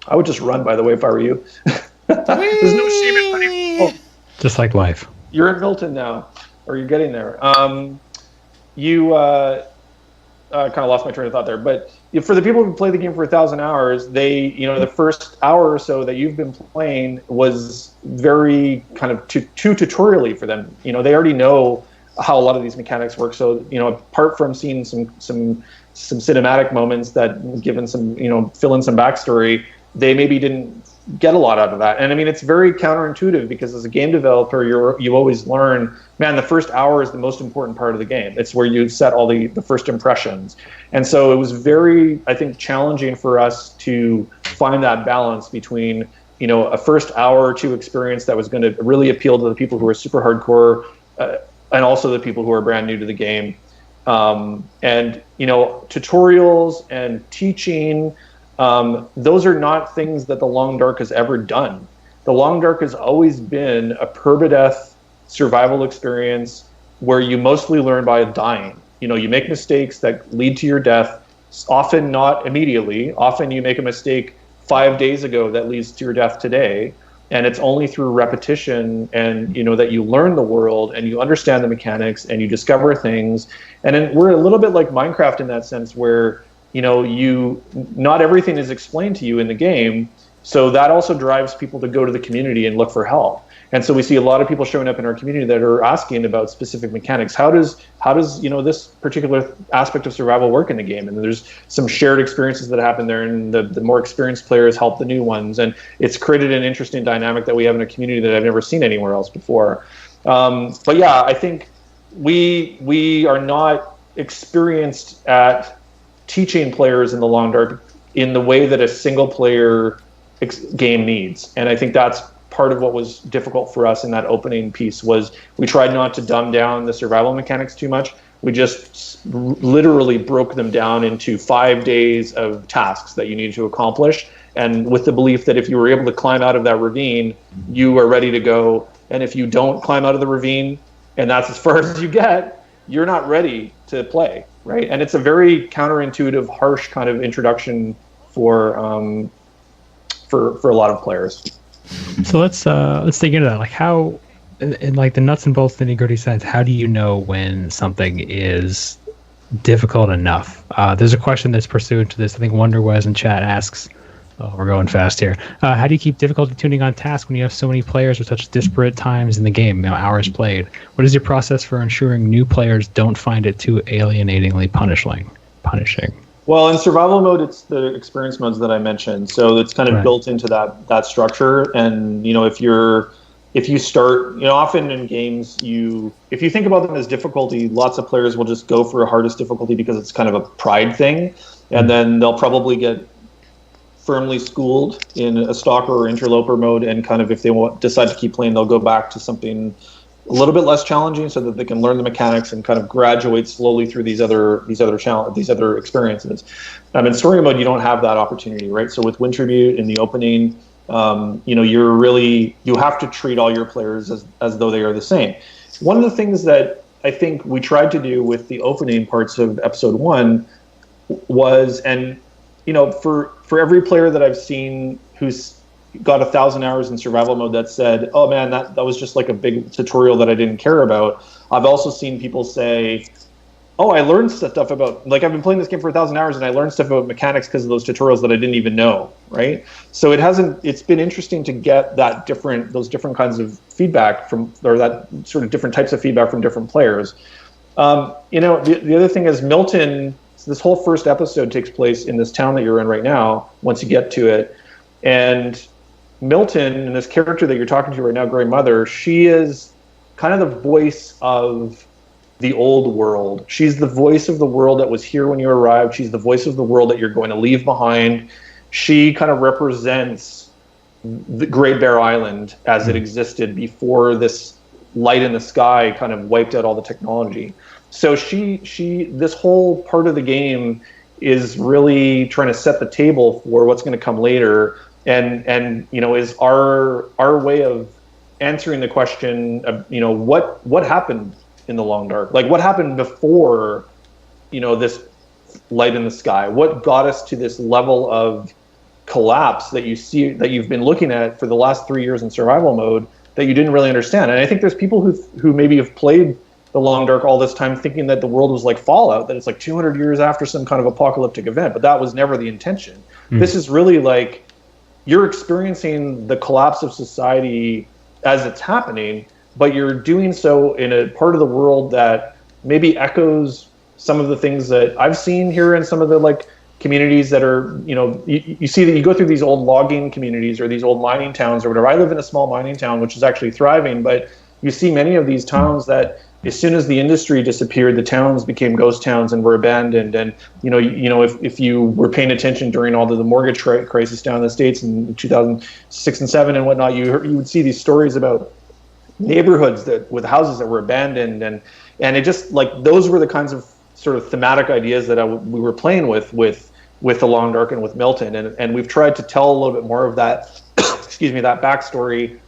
I would just run, by the way, if I were you. There's no shame in running. Oh, just like life. You're in Milton now, or you're getting there. I kind of lost my train of thought there, but for the people who play the game for 1,000 hours, they, the first hour or so that you've been playing was very kind of too tutorially for them. They already know how a lot of these mechanics work. So, apart from seeing some cinematic moments that given some, fill in some backstory, they maybe didn't get a lot out of that. And I mean, it's very counterintuitive, because as a game developer, you always learn, man, the first hour is the most important part of the game. It's where you set all the first impressions. And so it was very, I think, challenging for us to find that balance between, a first hour or 2 experience that was going to really appeal to the people who are super hardcore, and also the people who are brand new to the game. And, tutorials and teaching, those are not things that the Long Dark has ever done. The Long Dark has always been a permadeath survival experience where you mostly learn by dying. You make mistakes that lead to your death, often not immediately. Often you make a mistake 5 days ago that leads to your death today. And it's only through repetition and, that you learn the world and you understand the mechanics and you discover things. And then we're a little bit like Minecraft in that sense, where not everything is explained to you in the game. So that also drives people to go to the community and look for help. And so we see a lot of people showing up in our community that are asking about specific mechanics. How does this particular aspect of survival work in the game? And there's some shared experiences that happen there, and the more experienced players help the new ones. And it's created an interesting dynamic that we have in a community that I've never seen anywhere else before. But yeah, I think we are not experienced at teaching players in the Long Dark in the way that a single player game needs. And I think that's part of what was difficult for us in that opening piece. Was we tried not to dumb down the survival mechanics too much. We just literally broke them down into 5 days of tasks that you needed to accomplish, and with the belief that if you were able to climb out of that ravine, you are ready to go. And if you don't climb out of the ravine, and that's as far as you get, you're not ready to play, right? And it's a very counterintuitive, harsh kind of introduction for a lot of players. So let's dig into that. Like, how, in like the nuts and bolts, nitty-gritty sense, how do you know when something is difficult enough? There's a question that's pursuant to this. I think Wonderwez in chat asks, oh, we're going fast here. How do you keep difficulty tuning on task when you have so many players with such disparate times in the game, hours played? What is your process for ensuring new players don't find it too alienatingly punishing? Well, in survival mode, it's the experience modes that I mentioned. So it's kind of built into that structure. And, if you start, often in games, if you think about them as difficulty, lots of players will just go for a hardest difficulty because it's kind of a pride thing. And then they'll probably get firmly schooled in a stalker or interloper mode, and kind of if they decide to keep playing, they'll go back to something a little bit less challenging so that they can learn the mechanics and kind of graduate slowly through these other experiences. In story mode, you don't have that opportunity, right? So with Wintermute in the opening, you have to treat all your players as though they are the same. One of the things that I think we tried to do with the opening parts of episode 1 was, and for every player that I've seen who's got 1,000 hours in survival mode that said, oh man, that was just like a big tutorial that I didn't care about. I've also seen people say, oh, I learned stuff about, like, I've been playing this game for 1,000 hours and I learned stuff about mechanics because of those tutorials that I didn't even know, right? So it's been interesting to get those different kinds of feedback or that sort of different types of feedback from different players. The other thing is Milton, this whole first episode takes place in this town that you're in right now, once you get to it. And Milton, and this character that you're talking to right now, Grey Mother, she is kind of the voice of the old world. She's the voice of the world that was here when you arrived. She's the voice of the world that you're going to leave behind. She kind of represents the Great Bear Island as it existed before this light in the sky kind of wiped out all the technology. So this whole part of the game is really trying to set the table for what's going to come later. And is our way of answering the question of, what happened in the Long Dark? Like, what happened before, this light in the sky? What got us to this level of collapse that you've been looking at for the last 3 years in survival mode that you didn't really understand? And I think there's people who maybe have played the Long Dark all this time thinking that the world was like Fallout, that it's like 200 years after some kind of apocalyptic event, but that was never the intention. This is really like, you're experiencing the collapse of society as it's happening, but you're doing so in a part of the world that maybe echoes some of the things that I've seen here in some of the like communities that are, you see that you go through these old logging communities or these old mining towns or whatever. I live in a small mining town, which is actually thriving, but you see many of these towns that as soon as the industry disappeared, the towns became ghost towns and were abandoned. And if you were paying attention during all the mortgage crisis down in the States in 2006 and 7 and whatnot, you would see these stories about neighborhoods with houses that were abandoned, and it just like those were the kinds of sort of thematic ideas that we were playing with the Long Dark and with Milton, and we've tried to tell a little bit more of that that backstory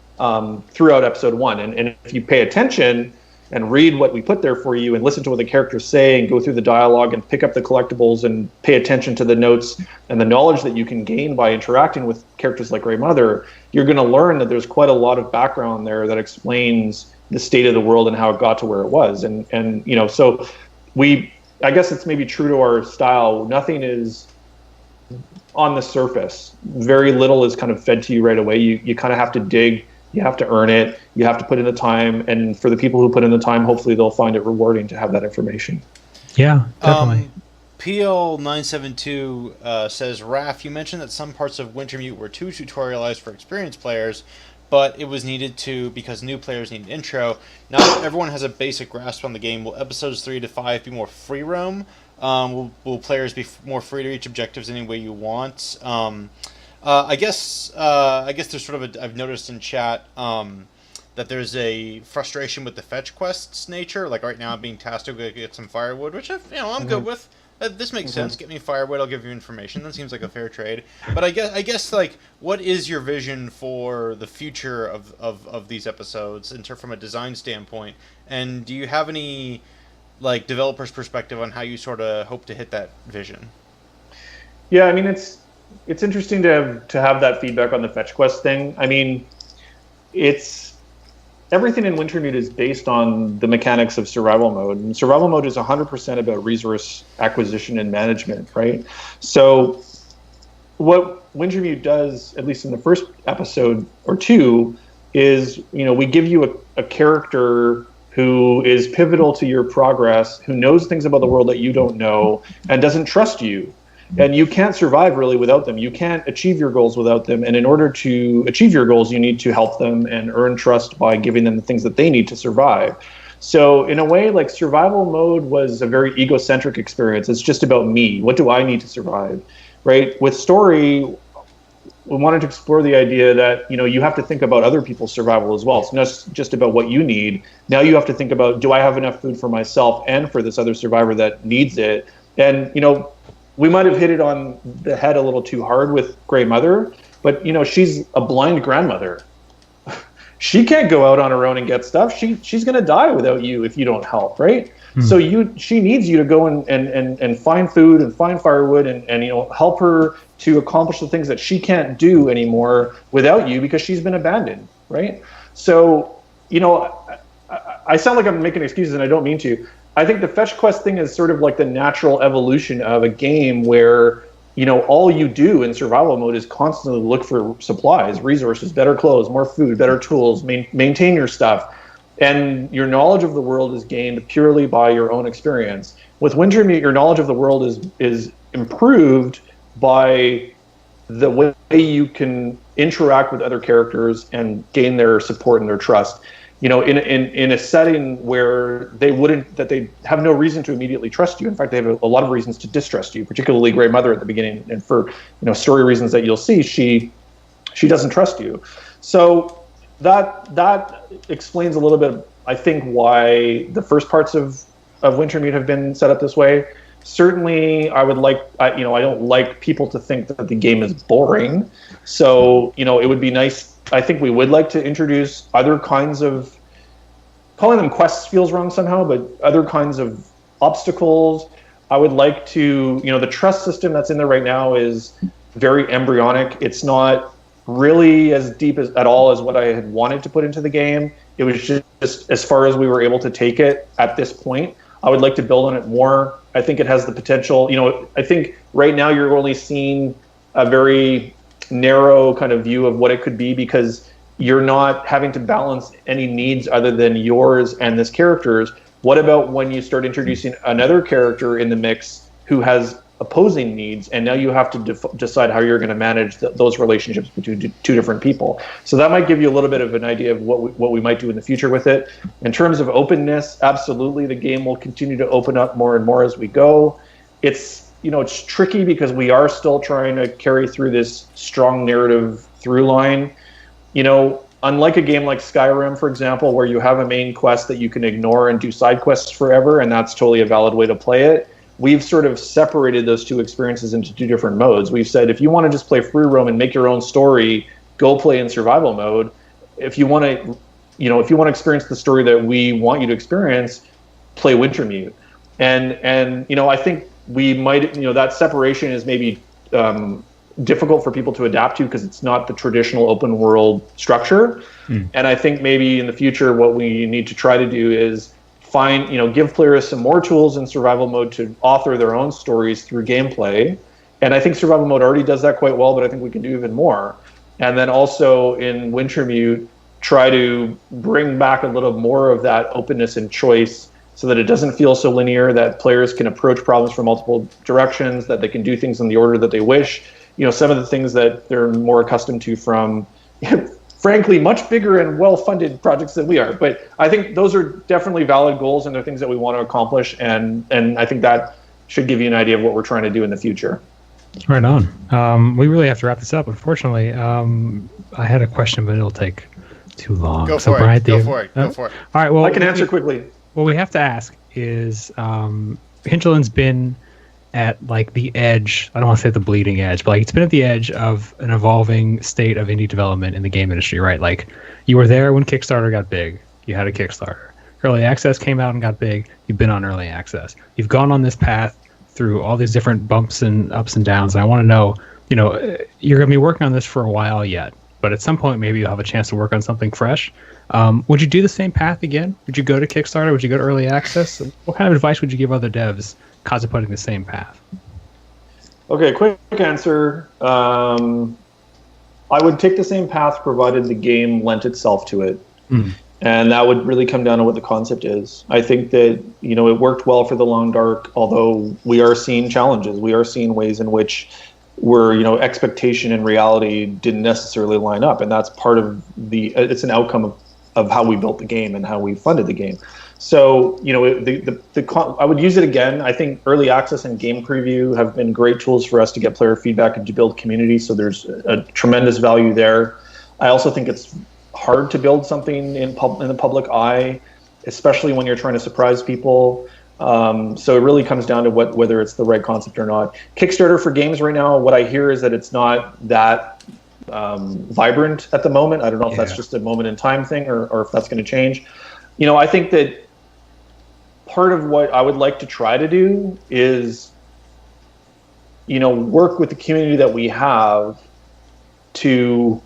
throughout episode 1. And if you pay attention and read what we put there for you and listen to what the characters say and go through the dialogue and pick up the collectibles and pay attention to the notes and the knowledge that you can gain by interacting with characters like Grey Mother, you're going to learn that there's quite a lot of background there that explains the state of the world and how it got to where it was. And so I guess it's maybe true to our style. Nothing is on the surface. Very little is kind of fed to you right away. You kind of have to dig. You have to earn it. You have to put in the time. And for the people who put in the time, hopefully they'll find it rewarding to have that information. Yeah, definitely. PL972 says, Raph, you mentioned that some parts of Wintermute were too tutorialized for experienced players, but it was needed because new players need an intro. Now that everyone has a basic grasp on the game, will episodes 3 to 5 be more free roam? Will players be more free to reach objectives any way you want? I guess there's sort of I've noticed in chat that there's a frustration with the fetch quests nature. Like right now, I'm being tasked to go get some firewood, which I'm good with. This makes sense. Get me firewood, I'll give you information. That seems like a fair trade. But I guess like, what is your vision for the future of these episodes from a design standpoint? And do you have any like developer's perspective on how you sort of hope to hit that vision? Yeah, I mean it's interesting to have that feedback on the fetch quest thing. I mean, everything in Wintermute is based on the mechanics of survival mode. And survival mode is 100% about resource acquisition and management, right? So what Wintermute does, at least in the first episode or two, is, we give you a character who is pivotal to your progress, who knows things about the world that you don't know, and doesn't trust you. And you can't survive really without them. You can't achieve your goals without them. And in order to achieve your goals, you need to help them and earn trust by giving them the things that they need to survive. So in a way, like survival mode was a very egocentric experience. It's just about me. What do I need to survive, right? With story, we wanted to explore the idea that, you have to think about other people's survival as well. It's not just about what you need. Now you have to think about, do I have enough food for myself and for this other survivor that needs it? And, we might have hit it on the head a little too hard with Grey Mother, but, she's a blind grandmother. She can't go out on her own and get stuff. She's going to die without you if you don't help, right? So she needs you to go and find food and find firewood and help her to accomplish the things that she can't do anymore without you because she's been abandoned, right? So, I sound like I'm making excuses and I don't mean to. I think the fetch quest thing is sort of like the natural evolution of a game where, all you do in survival mode is constantly look for supplies, resources, better clothes, more food, better tools, maintain your stuff. And your knowledge of the world is gained purely by your own experience. With Wintermute, your knowledge of the world is improved by the way you can interact with other characters and gain their support and their trust. In a setting where they have no reason to immediately trust you. In fact, they have a lot of reasons to distrust you, particularly Grey Mother at the beginning. And for story reasons that you'll see, she doesn't trust you. So that explains a little bit, I think, why the first parts of Wintermute have been set up this way. Certainly, I don't like people to think that the game is boring. So, it would be nice. I think we would like to introduce other kinds of, calling them quests feels wrong somehow, but other kinds of obstacles. I would like to, the trust system that's in there right now is very embryonic. It's not really as deep at all as what I had wanted to put into the game. It was just as far as we were able to take it at this point. I would like to build on it more. I think it has the potential. I think right now you're only seeing a very narrow kind of view of what it could be because you're not having to balance any needs other than yours and this character's. What about when you start introducing another character in the mix who has opposing needs, and now you have to decide how you're going to manage those relationships between two different people. So that might give you a little bit of an idea of what we might do in the future with it. In terms of openness, absolutely, the game will continue to open up more and more as we go. It's tricky because we are still trying to carry through this strong narrative through line. Unlike a game like Skyrim, for example, where you have a main quest that you can ignore and do side quests forever, and that's totally a valid way to play it. We've sort of separated those two experiences into two different modes. We've said, if you want to just play free roam and make your own story, go play in survival mode. If you want to, experience the story that we want you to experience, play Wintermute. And I think we might, that separation is maybe difficult for people to adapt to because it's not the traditional open world structure. And I think maybe in the future, what we need to try to do is give players some more tools in survival mode to author their own stories through gameplay. And I think survival mode already does that quite well, but I think we can do even more. And then also in Wintermute, try to bring back a little more of that openness and choice so that it doesn't feel so linear, that players can approach problems from multiple directions, that they can do things in the order that they wish. Some of the things that they're more accustomed to from frankly, much bigger and well-funded projects than we are. But I think those are definitely valid goals, and they're things that we want to accomplish. And I think that should give you an idea of what we're trying to do in the future. Right on. We really have to wrap this up. Unfortunately, I had a question, but it'll take too long. Go for it. Go for it. All right. Well, I can answer quickly. What we have to ask is, Hinterland's been at the edge. I don't want to say the bleeding edge, but it's been at the edge of an evolving state of indie development in the game industry, right? You were there when Kickstarter got big. You had a Kickstarter. Early access came out and got big. You've been on early access. You've gone on this path through all these different bumps and ups and downs. And I want to know, you're going to be working on this for a while yet, but at some point maybe you'll have a chance to work on something fresh. Would you do the same path again? Would you go to Kickstarter? Would you go to early access? What kind of advice would you give other devs contemplating the same path? Okay, quick answer. I would take the same path provided the game lent itself to it. And that would really come down to what the concept is. I think that, it worked well for The Long Dark, although we are seeing challenges. We are seeing ways in which expectation and reality didn't necessarily line up. And that's part of it's an outcome how we built the game and how we funded the game. So, you know, I would use it again. I think early access and game preview have been great tools for us to get player feedback and to build community. So there's a tremendous value there. I also think it's hard to build something in the public eye, especially when you're trying to surprise people. So it really comes down to whether it's the right concept or not. Kickstarter for games right now, what I hear is that it's not that vibrant at the moment. I don't know if that's just a moment in time thing or if that's going to change. You know, I think that part of what I would like to try to do is, you know, work with the community that we have to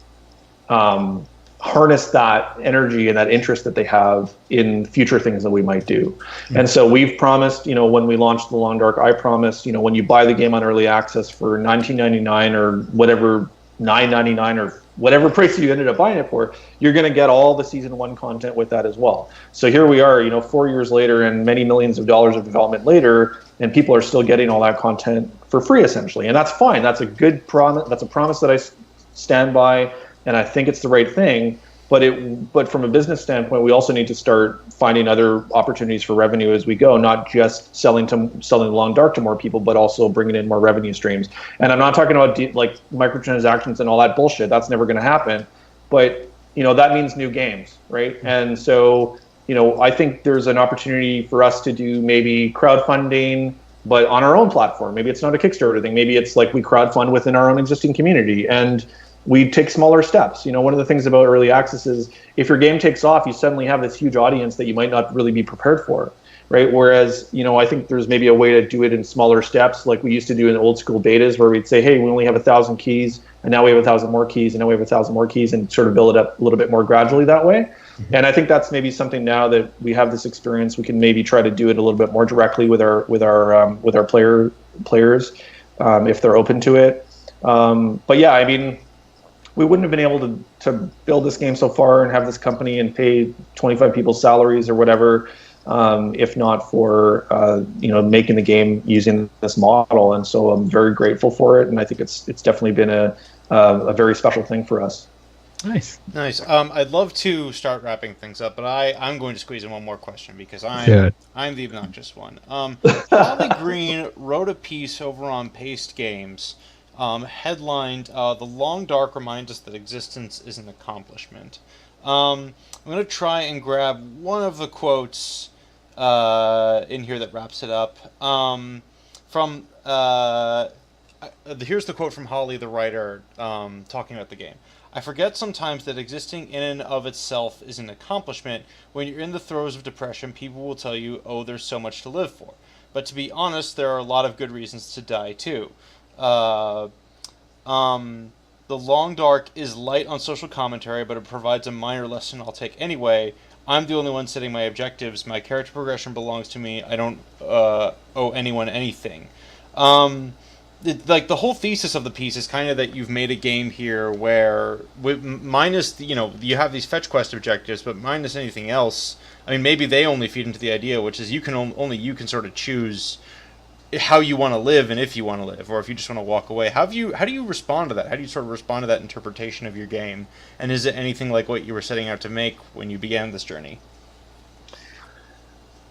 harness that energy and that interest that they have in future things that we might do. Mm-hmm. And so we've promised, you know, when we launched The Long Dark, I promised, you know, when you buy the game on early access for $19.99 or whatever, $9.99 or whatever price you ended up buying it for, you're going to get all the season 1 content with that as well. So here we are, you know, 4 years later and many millions of dollars of development later, and people are still getting all that content for free essentially. And that's fine. That's a good promise. That's a promise that I stand by, and I think it's the right thing. But from a business standpoint, we also need to start finding other opportunities for revenue as we go, not just selling The Long Dark to more people, but also bringing in more revenue streams. And I'm not talking about like microtransactions and all that bullshit. That's never going to happen. But, you know, that means new games, right? And so, you know, I think there's an opportunity for us to do maybe crowdfunding, but on our own platform. Maybe it's not a Kickstarter thing. Maybe it's like we crowdfund within our own existing community, and we take smaller steps. You know, one of the things about early access is if your game takes off, you suddenly have this huge audience that you might not really be prepared for, right? Whereas, you know, I think there's maybe a way to do it in smaller steps, like we used to do in old school betas, where we'd say, hey, we only have 1,000 keys, and now we have 1,000 more keys, and now we have 1,000 more keys, and sort of build it up a little bit more gradually that way. Mm-hmm. And I think that's maybe something now that we have this experience, we can maybe try to do it a little bit more directly with our players if they're open to it. But yeah, I mean, we wouldn't have been able to build this game so far and have this company and pay 25 people's salaries or whatever, if not for you know, making the game using this model. And so I'm very grateful for it, and I think it's definitely been a very special thing for us. Nice. I'd love to start wrapping things up, but I'm going to squeeze in one more question because I'm the obnoxious one. Holly Green wrote a piece over on Paste Games, headlined, The Long Dark reminds us that existence is an accomplishment. I'm going to try and grab one of the quotes in here that wraps it up. Here's the quote from Holly, the writer, talking about the game. I forget sometimes that existing in and of itself is an accomplishment. When you're in the throes of depression, people will tell you, oh, there's so much to live for. But to be honest, there are a lot of good reasons to die, too. The Long Dark is light on social commentary, but it provides a minor lesson I'll take anyway. I'm the only one setting my objectives. My character progression belongs to me. I don't owe anyone anything. Like the whole thesis of the piece is kind of that you've made a game here where, minus, you know, you have these fetch quest objectives, but minus anything else. I mean, maybe they only feed into the idea, which is only you can sort of choose how you want to live and if you want to live, or if you just want to walk away. How do you respond to that? How do you sort of respond to that interpretation of your game? And is it anything like what you were setting out to make when you began this journey?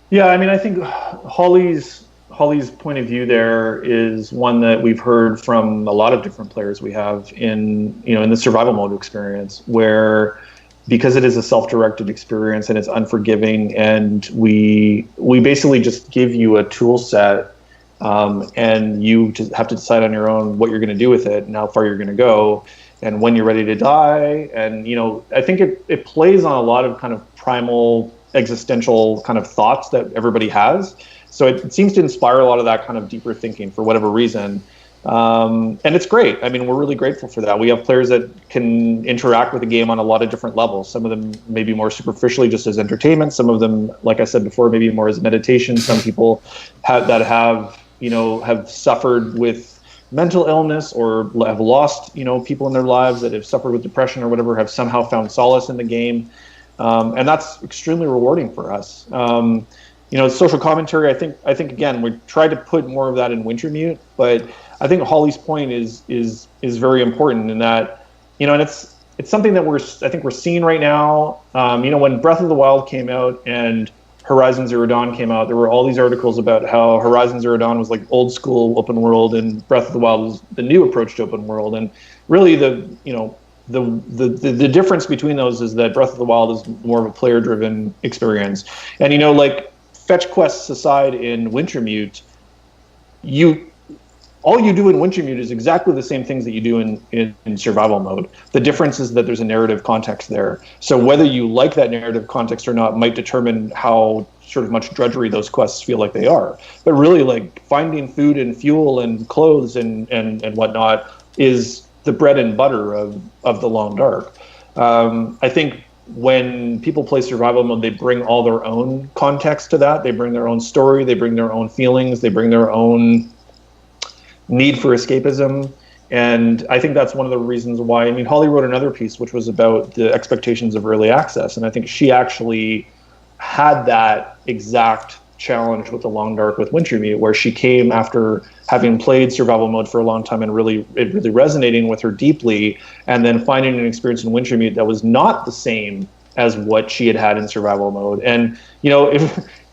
Yeah, I mean, I think Holly's point of view there is one that we've heard from a lot of different players we have in the survival mode experience, where because it is a self-directed experience and it's unforgiving, and we basically just give you a tool set, and you just have to decide on your own what you're going to do with it and how far you're going to go and when you're ready to die. And, you know, I think it plays on a lot of kind of primal existential kind of thoughts that everybody has. So it seems to inspire a lot of that kind of deeper thinking for whatever reason. And it's great. I mean, we're really grateful for that. We have players that can interact with the game on a lot of different levels. Some of them maybe more superficially just as entertainment. Some of them, like I said before, maybe more as meditation. Some people have suffered with mental illness or have lost, people in their lives that have suffered with depression or whatever, have somehow found solace in the game. And that's extremely rewarding for us. Social commentary, I think again, we tried to put more of that in Wintermute, but I think Holly's point is very important in that, and it's it's something that I think we're seeing right now. When Breath of the Wild came out and Horizon Zero Dawn came out, there were all these articles about how Horizon Zero Dawn was like old school open world and Breath of the Wild was the new approach to open world. And really the difference between those is that Breath of the Wild is more of a player driven experience. And like fetch quests aside in Wintermute, all you do in Wintermute is exactly the same things that you do in survival mode. The difference is that there's a narrative context there. So whether you like that narrative context or not might determine how sort of much drudgery those quests feel like they are. But really, like finding food and fuel and clothes and whatnot is the bread and butter of the Long Dark. I think when people play survival mode, they bring all their own context to that. They bring their own story. They bring their own feelings. They bring their own need for escapism. And I think that's one of the reasons why, Holly wrote another piece which was about the expectations of early access. And I think she actually had that exact challenge with the Long Dark with Wintermute, where she came after having played survival mode for a long time and really resonating with her deeply, and then finding an experience in Wintermute that was not the same as what she had in survival mode. And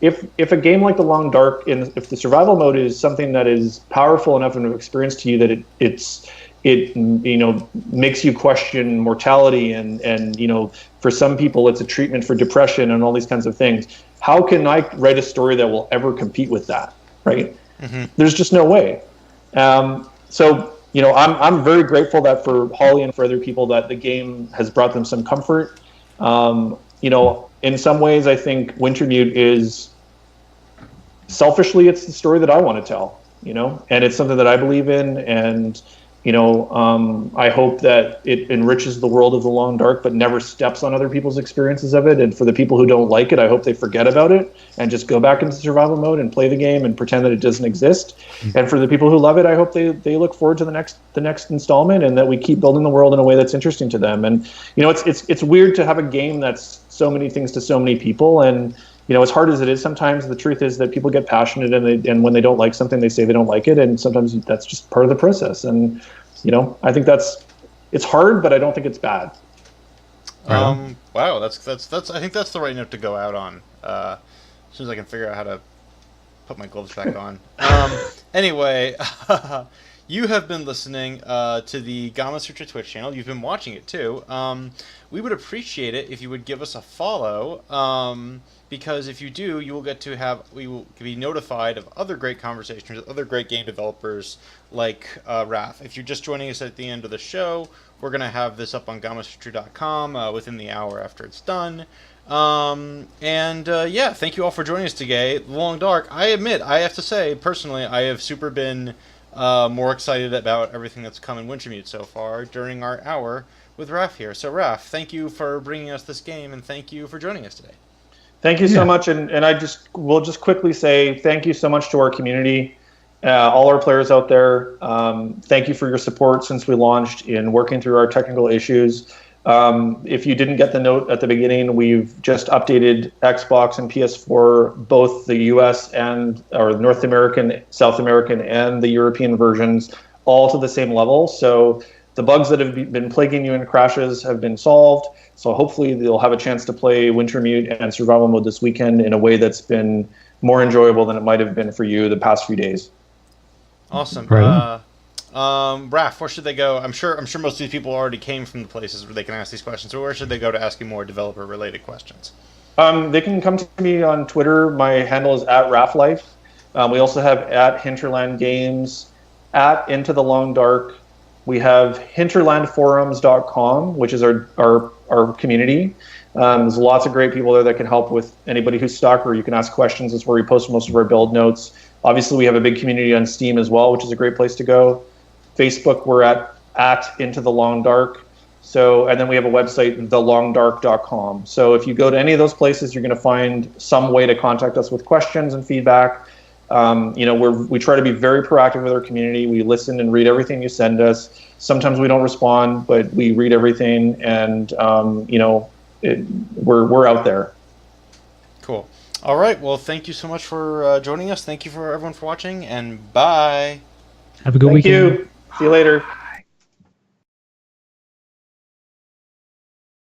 if a game like the Long Dark, if the survival mode is something that is powerful enough of an experience to you that it makes you question mortality and for some people it's a treatment for depression and all these kinds of things, how can I write a story that will ever compete with that, right? Mm-hmm. There's just no way. So I'm very grateful that for Holly and for other people that the game has brought them some comfort. In some ways I think Wintermute is, selfishly, it's the story that I want to tell, and it's something that I believe in, and I hope that it enriches the world of the Long Dark, but never steps on other people's experiences of it. And for the people who don't like it, I hope they forget about it and just go back into survival mode and play the game and pretend that it doesn't exist. Mm-hmm. And for the people who love it, I hope they look forward to the next installment, and that we keep building the world in a way that's interesting to them. And it's weird to have a game that's so many things to so many people. And as hard as it is, sometimes the truth is that people get passionate, and when they don't like something, they say they don't like it, and sometimes that's just part of the process. And I think it's hard, but I don't think it's bad. Wow, that's I think that's the right note to go out on. As soon as I can figure out how to put my gloves back on. Anyway, you have been listening to the Gamasutra Twitch channel. You've been watching it too. We would appreciate it if you would give us a follow. Because if you do, we will be notified of other great conversations with other great game developers like Raph. If you're just joining us at the end of the show, we're going to have this up on Gamasutra.com within the hour after it's done. Thank you all for joining us today. The Long Dark, I admit, I have to say, personally, I have super been more excited about everything that's come in Wintermute so far during our hour with Raph here. So Raph, thank you for bringing us this game, and thank you for joining us today. Thank you so much, and we'll just quickly say thank you so much to our community, all our players out there. Thank you for your support since we launched in working through our technical issues. If you didn't get the note at the beginning, we've just updated Xbox and PS4, both the US or North American, South American, and the European versions, all to the same level. So the bugs that have been plaguing you in crashes have been solved. So hopefully they'll have a chance to play Wintermute and survival mode this weekend in a way that's been more enjoyable than it might have been for you the past few days. Awesome. Right. Raph, where should they go? I'm sure most of these people already came from the places where they can ask these questions. So where should they go to ask you more developer-related questions? They can come to me on Twitter. My handle is @RaphLife. We also have @Hinterland Games, @Into the Long Dark. We have hinterlandforums.com, which is our community. There's lots of great people there that can help with anybody who's stuck, or you can ask questions. That's where we post most of our build notes. Obviously, we have a big community on Steam as well, which is a great place to go. Facebook, we're at Into the Long Dark. And then we have a website, thelongdark.com. So if you go to any of those places, you're going to find some way to contact us with questions and feedback. We try to be very proactive with our community. We listen and read everything you send us. Sometimes we don't respond, but we read everything, and we're out there. Cool. All right. Well, thank you so much for joining us. Thank you for everyone for watching, and bye. Have a good weekend. Thank you. See you later.